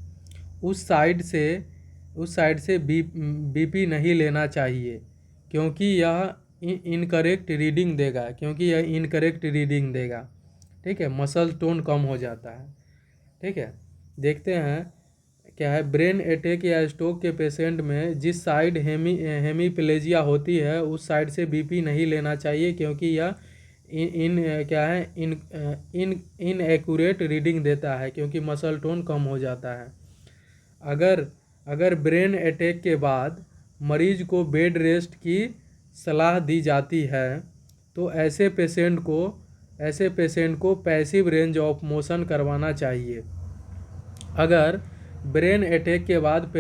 उस साइड से बीपी नहीं लेना चाहिए क्योंकि यह इनकरेक्ट रीडिंग देगा। ठीक है, मसल टोन कम हो जाता है। ठीक है, देखते हैं क्या है, ब्रेन अटैक या स्ट्रोक के पेशेंट में जिस साइड हेमीप्लेजिया होती है उस साइड से बीपी नहीं लेना चाहिए क्योंकि यह इनएक्यूरेट रीडिंग देता है क्योंकि मसल टोन कम हो जाता है। अगर ब्रेन अटैक के बाद मरीज को बेड रेस्ट की सलाह दी जाती है तो ऐसे पेशेंट को पैसिव रेंज ऑफ मोशन करवाना चाहिए। अगर ब्रेन अटैक के बाद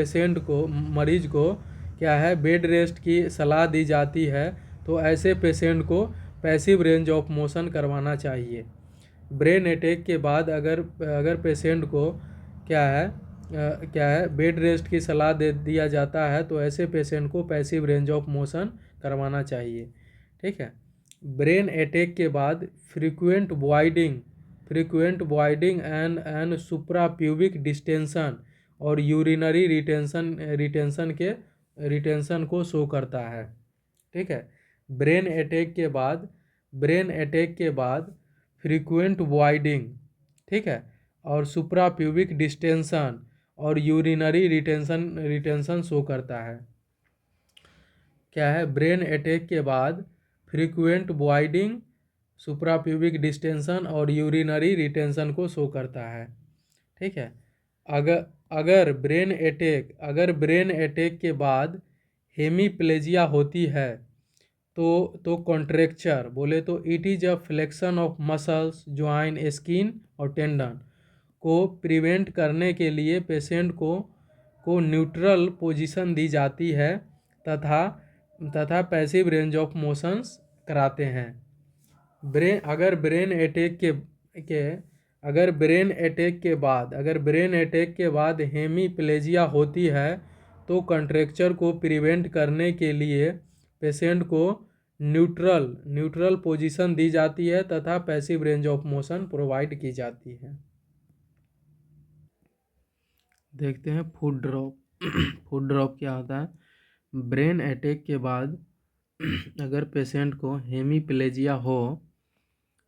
मरीज को क्या है बेड रेस्ट की सलाह दी जाती है, तो ऐसे पेशेंट को पैसिव रेंज ऑफ मोशन करवाना चाहिए। ब्रेन अटैक के बाद अगर पेशेंट को क्या है बेड रेस्ट की सलाह दे दिया जाता है, तो ऐसे पेशेंट को पैसिव रेंज ऑफ मोशन करवाना चाहिए। ठीक है। ब्रेन अटैक के बाद frequent voiding and suprapubic distension और यूरिनरी रिटेंशन को शो करता है। ठीक है। ब्रेन अटैक के बाद फ्रीक्वेंट वॉइडिंग, ठीक है, और सुप्राप्यूबिक डिस्टेंशन और यूरिनरी रिटेंशन शो करता है। क्या है? ब्रेन अटैक के बाद फ्रीक्वेंट वॉइडिंग, सुप्राप्यूबिक डिस्टेंशन और यूरिनरी रिटेंशन को शो करता है। ठीक है। अगर ब्रेन अटैक के बाद हेमीप्लेजिया होती है, तो कॉन्ट्रैक्चर बोले तो it is a flexion of muscles, join, skin और टेंडन को प्रिवेंट करने के लिए पेशेंट को न्यूट्रल पोजीशन दी जाती है तथा पैसिव रेंज ऑफ मोशंस कराते हैं। अगर ब्रेन अटैक के बाद हेमीप्लेजिया होती है, तो कंट्रेक्चर को प्रिवेंट करने के लिए पेशेंट को न्यूट्रल पोजीशन दी जाती है तथा passive range of motion provide की जाती है। देखते हैं फुट ड्रॉप। फुट ड्रॉप क्या होता है? ब्रेन अटैक के बाद अगर पेशेंट को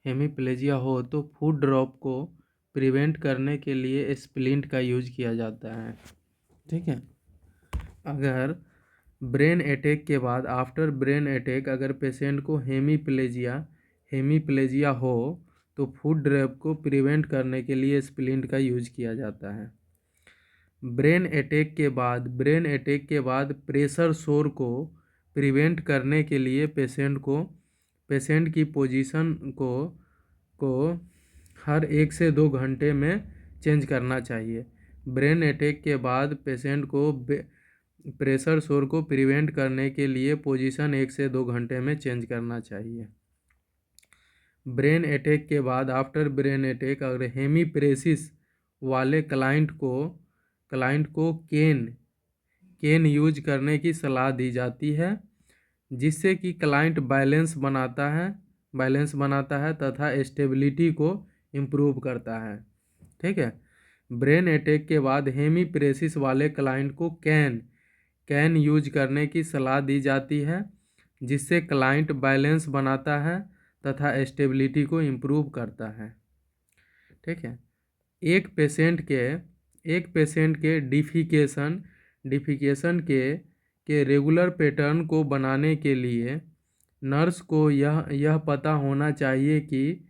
हेमीप्लेजिया हो तो फुट ड्रॉप को प्रिवेंट करने के लिए स्प्लिंट का यूज किया जाता है। ठीक है। अगर ब्रेन अटैक के बाद आफ्टर ब्रेन अटैक अगर पेशेंट को हेमीप्लेजिया हो तो फुट ड्रॉप को प्रिवेंट करने के लिए स्प्लिंट का यूज किया जाता है। ब्रेन अटैक के बाद प्रेशर सोर को प्रिवेंट करने के लिए पेशेंट की पोजीशन को हर 1 से 2 घंटे में चेंज करना चाहिए। ब्रेन अटैक के बाद पेशेंट को प्रेशर सोर को प्रिवेंट करने के लिए पोजीशन 1 से 2 घंटे में चेंज करना चाहिए। ब्रेन अटैक के बाद आफ्टर ब्रेन अटैक अगर हेमीप्रेसिस वाले क्लाइंट को केन यूज करने की सलाह दी जाती है, जिससे कि क्लाइंट बैलेंस बनाता है तथा स्टेबिलिटी को इम्प्रूव करता है। ठीक है। ब्रेन अटैक के बाद हेमीप्रेसिस वाले क्लाइंट को कैन यूज करने की सलाह दी जाती है, जिससे क्लाइंट बैलेंस बनाता है तथा स्टेबिलिटी को इम्प्रूव करता है। ठीक है। एक पेशेंट के डिफिकेशन के रेगुलर पैटर्न को बनाने के लिए नर्स को यह पता होना चाहिए कि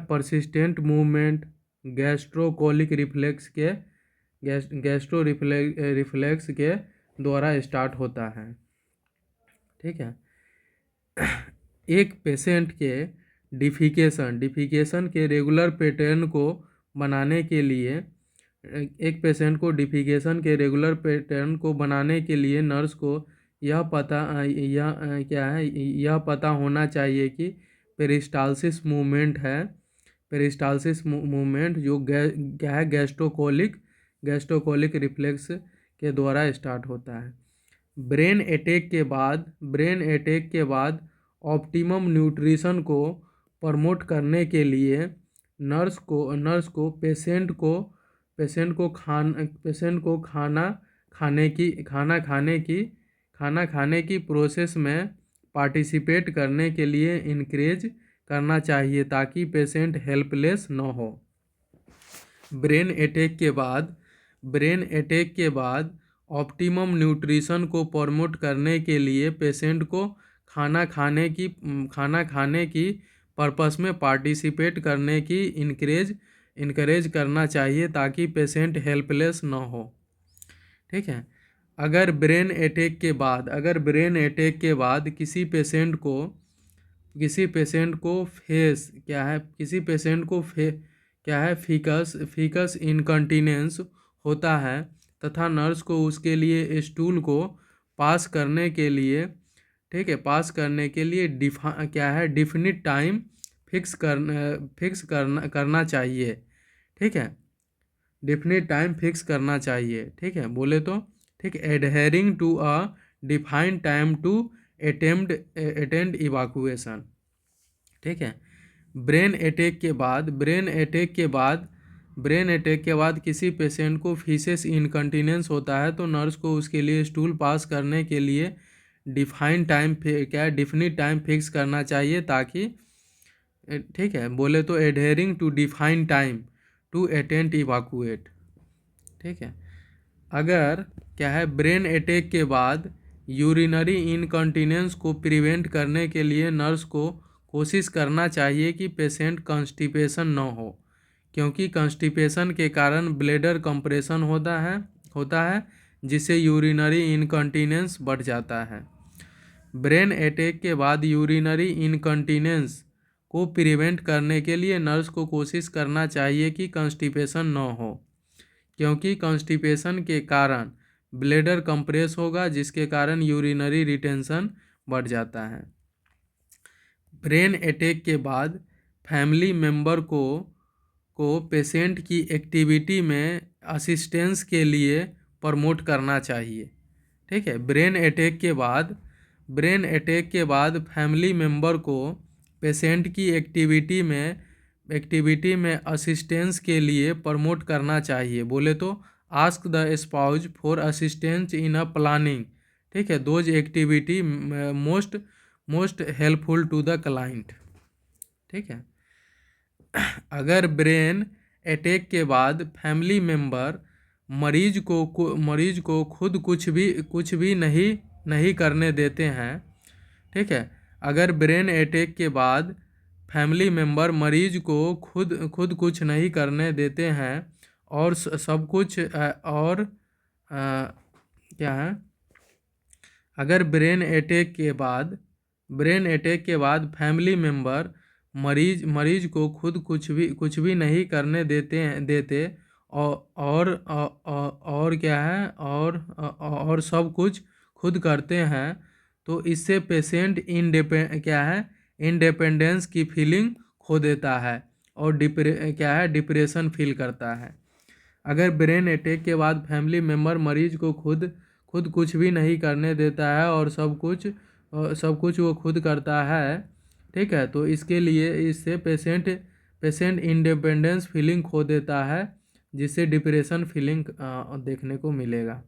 परसिस्टेंट मूवमेंट गैस्ट्रो रिफ्लेक्स के द्वारा स्टार्ट होता है। ठीक है। एक पेशेंट के डिफिकेशन के रेगुलर पैटर्न को बनाने के लिए नर्स को यह पता होना चाहिए कि पेरिस्टालसिस मूवमेंट जो क्या है गैस्ट्रोकोलिक रिफ्लेक्स के द्वारा स्टार्ट होता है। ब्रेन अटैक के बाद ऑप्टिमम न्यूट्रिशन को प्रमोट करने के लिए नर्स को पेशेंट को खाना खाने की प्रोसेस में पार्टिसिपेट करने के लिए इनकरेज करना चाहिए, ताकि पेशेंट हेल्पलेस न हो। ब्रेन अटैक के बाद ऑप्टिमम न्यूट्रिशन को प्रमोट करने के लिए पेशेंट को खाना खाने की पर्पस में पार्टिसिपेट करने की इनकरेज करना चाहिए ताकि पेशेंट हेल्पलेस ना हो। ठीक है। अगर ब्रेन अटैक के बाद किसी पेशेंट को फेस क्या है किसी पेशेंट को क्या है फीकस इनकंटीनेंस होता है तथा नर्स को उसके लिए स्टूल को पास करने के लिए ठीक है डिफिनिट टाइम फिक्स करना चाहिए। ठीक है, डिफिनिट टाइम फिक्स करना चाहिए। ठीक है, बोले तो ठीक, adhering to a defined time to attend evacuation. ठीक है। ब्रेन अटैक के बाद किसी पेशेंट को फीसेस इनकंटीनेंस होता है तो नर्स को उसके लिए स्टूल पास करने के लिए डिफिनिट टाइम फिक्स करना चाहिए ताकि ठीक है, बोले तो adhering to define time to attend evacuate. ठीक है। अगर ब्रेन अटैक के बाद यूरिनरी इनकंटीनेंस को प्रिवेंट करने के लिए नर्स को कोशिश करना चाहिए कि पेशेंट कॉन्स्टिपेशन न हो, क्योंकि कॉन्स्टिपेशन के कारण ब्लैडर कंप्रेशन होता है जिससे यूरिनरी इनकंटीनेंस बढ़ जाता है। ब्रेन अटैक के बाद यूरिनरी इनकंटीनेंस को प्रिवेंट करने के लिए नर्स को कोशिश करना चाहिए कि कॉन्स्टिपेशन न हो, क्योंकि कॉन्स्टिपेशन के कारण ब्लैडर कंप्रेस होगा जिसके कारण यूरिनरी रिटेंशन बढ़ जाता है। ब्रेन अटैक के बाद फैमिली मेंबर को पेशेंट की एक्टिविटी में असिस्टेंस के लिए प्रमोट करना चाहिए। ठीक है। ब्रेन अटैक के बाद फैमिली मेंबर को पेशेंट की एक्टिविटी में असिस्टेंस के लिए प्रमोट करना चाहिए। बोले तो ask the spouse for assistance in a planning. ठीक है, those activity most helpful to the client. ठीक है। अगर ब्रेन अटैक के बाद फैमिली मेंबर मरीज को खुद कुछ भी नहीं करने देते हैं। ठीक है। अगर ब्रेन अटैक के बाद फैमिली मेंबर मरीज को खुद कुछ नहीं करने देते हैं और सब कुछ क्या है, अगर ब्रेन अटैक के बाद फैमिली मेंबर मरीज को खुद कुछ भी नहीं करने देते और क्या है और सब कुछ खुद करते हैं तो इससे पेशेंट इंडिपेंडेंस की फीलिंग खो देता है और डिप्रेशन फील करता है। अगर ब्रेन अटैक के बाद फैमिली मेंबर मरीज को खुद कुछ भी नहीं करने देता है और सब कुछ वो खुद करता है। ठीक है, तो इससे पेशेंट इंडिपेंडेंस फीलिंग खो देता है जिससे डिप्रेशन फीलिंग देखने को मिलेगा।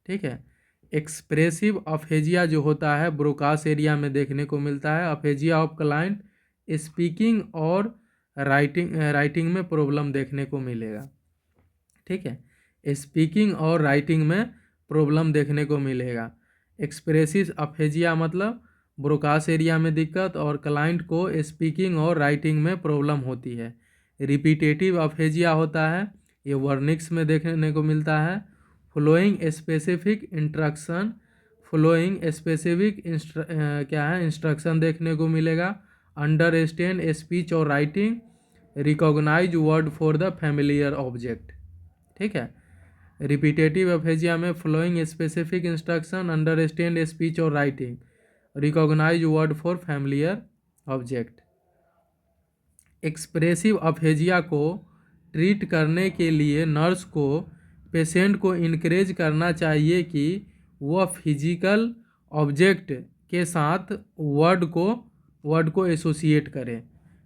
ठीक है। एक्सप्रेसिव अफेजिया जो होता है ब्रोकास एरिया में देखने को मिलता है। अफेजिया ऑफ क्लाइंट स्पीकिंग और राइटिंग में प्रॉब्लम देखने को मिलेगा। ठीक है, स्पीकिंग और राइटिंग में प्रॉब्लम देखने को मिलेगा। एक्सप्रेसिव अफेजिया मतलब ब्रोकास एरिया में दिक्कत और क्लाइंट को स्पीकिंग और राइटिंग में प्रॉब्लम होती है। रिपीटेटिव अफेजिया होता है, ये वर्निक्स में देखने को मिलता है। फॉलोइंग स्पेसिफिक इंस्ट्रक्शन देखने को मिलेगा। अंडरस्टैंड स्पीच और writing, recognise word for the familiar object. ठीक है। रिपीटेटिव अफेजिया में following specific instruction, understand speech और writing, recognise word for familiar object. Expressive aphasia को ट्रीट करने के लिए नर्स को पेशेंट को इनकरेज करना चाहिए कि वह फिजिकल ऑब्जेक्ट के साथ वर्ड को एसोसिएट करें।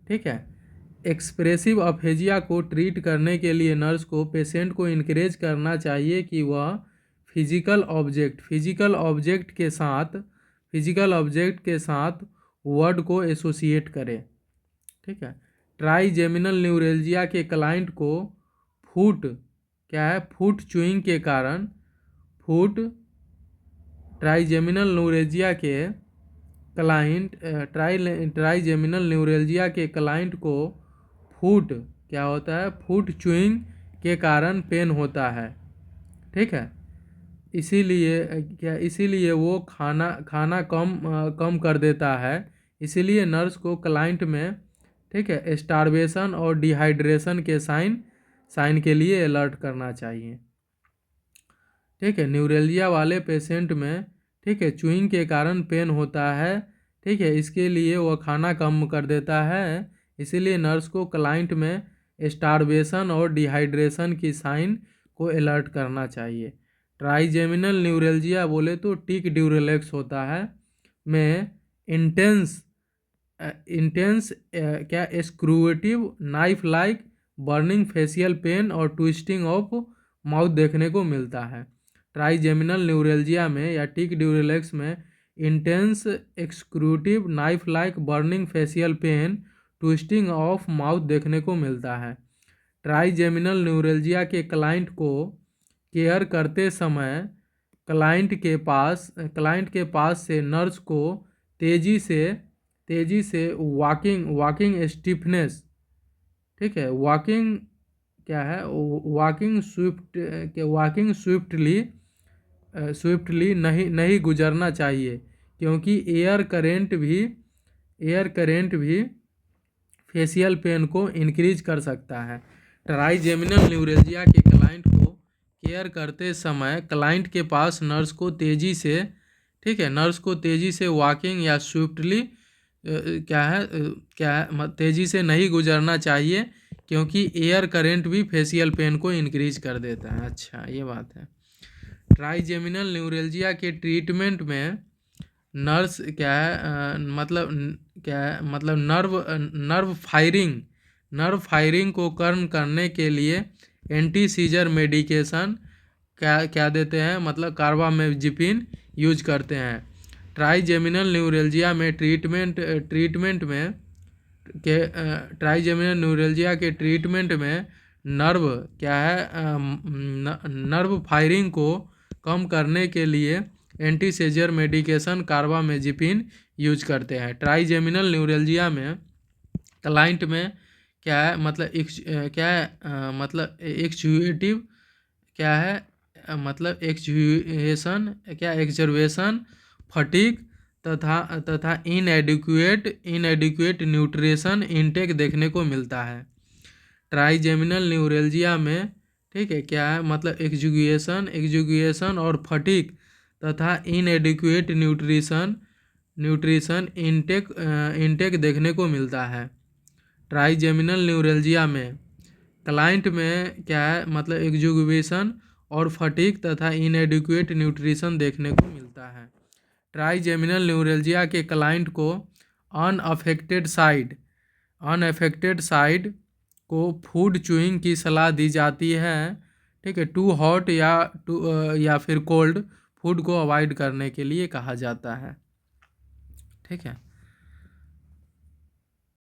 ठीक है। एक्सप्रेसिव अफेजिया को ट्रीट करने के लिए नर्स को पेशेंट को इनकरेज करना चाहिए कि वह फिजिकल ऑब्जेक्ट के साथ वर्ड को एसोसिएट करे। ठीक है। ट्राइजेमिनल न्यूरेल्जिया के क्लाइंट को फूट चूइंग के कारण ट्राइजेमिनल न्यूरेल्जिया के क्लाइंट को क्या होता है, फूड च्यूइंग के कारण पेन होता है, ठीक है। इसीलिए वो खाना खाना कम कर देता है। इसीलिए नर्स को क्लाइंट में, ठीक है, स्टारवेशन और डिहाइड्रेशन के साइन साइन के लिए अलर्ट करना चाहिए, ठीक है। न्यूरेल्जिया वाले पेशेंट में, ठीक है, च्यूइंग के कारण पेन होता है, ठीक है, इसके लिए वह खाना कम कर देता है। इसीलिए नर्स को क्लाइंट में स्टारवेशन और डिहाइड्रेशन की साइन को अलर्ट करना चाहिए। ट्राइजेमिनल न्यूरेल्जिया बोले तो टिक ड्यूरेलेक्स होता है, में इंटेंस इंटेंस क्या excruciating knife like burning facial pain और ट्विस्टिंग ऑफ माउथ देखने को मिलता है। ट्राइजेमिनल न्यूरेल्जिया में या टिक ड्यूरेलेक्स में intense excruciating knife like burning facial pain twisting of mouth देखने को मिलता है। ट्राइजेमिनल न्यूरेल्जिया के क्लाइंट को केयर करते समय क्लाइंट के पास से नर्स को तेजी से वॉकिंग स्टिफनेस, ठीक है, वॉकिंग क्या है, वॉकिंग स्विफ्टली नहीं गुजरना चाहिए, क्योंकि एयर करेंट भी फेशियल पेन को इंक्रीज कर सकता है। ट्राइजेमिनल न्यूरेल्जिया के क्लाइंट को केयर करते समय क्लाइंट के पास नर्स को तेज़ी से, ठीक है, नर्स को तेज़ी से वॉकिंग या स्विफ्टली तेज़ी से नहीं गुजरना चाहिए, क्योंकि एयर करंट भी फेशियल पेन को इंक्रीज कर देता है। अच्छा, ये बात है। ट्राइजेमिनल न्यूरेल्जिया के ट्रीटमेंट में नर्स नर्व फायरिंग को कम करने के लिए एंटी सीजर मेडिकेशन क्या देते हैं, मतलब कार्बामेजेपिन यूज करते हैं। ट्राइजेमिनल न्यूरेल्जिया में ट्राइजेमिनल न्यूरेल्जिया के ट्रीटमेंट में नर्व फायरिंग को कम करने के लिए एंटी सीजर मेडिकेशन कार्बामेजेपिन यूज करते हैं। ट्राइजेमिनल न्यूरेल्जिया में क्लाइंट में क्या है, मतलब एक्चुएटिव क्या है, मतलब एक्जर्वेशन फटीग तथा इनएडिक्वेट न्यूट्रिशन इनटेक देखने को मिलता है। ट्राइजेमिनल न्यूरेल्जिया में, ठीक है, क्या है, मतलब एक्जुगेशन और फटीग तथा इनएडिक्वेट न्यूट्रिशन इनटेक देखने को मिलता है। ट्राइजेमिनल न्यूरेल्जिया में क्लाइंट में क्या है, मतलब एक्जुगेशन और फटीग तथा इनएडिक्वेट न्यूट्रिशन देखने को मिलता है। ट्राइजेमिनल न्यूरेल्जिया के क्लाइंट को अनअफेक्टेड साइड को फूड च्यूइंग की सलाह दी जाती है, ठीक है। टू हॉट या फिर कोल्ड फूड को अवॉइड करने के लिए कहा जाता है, ठीक है।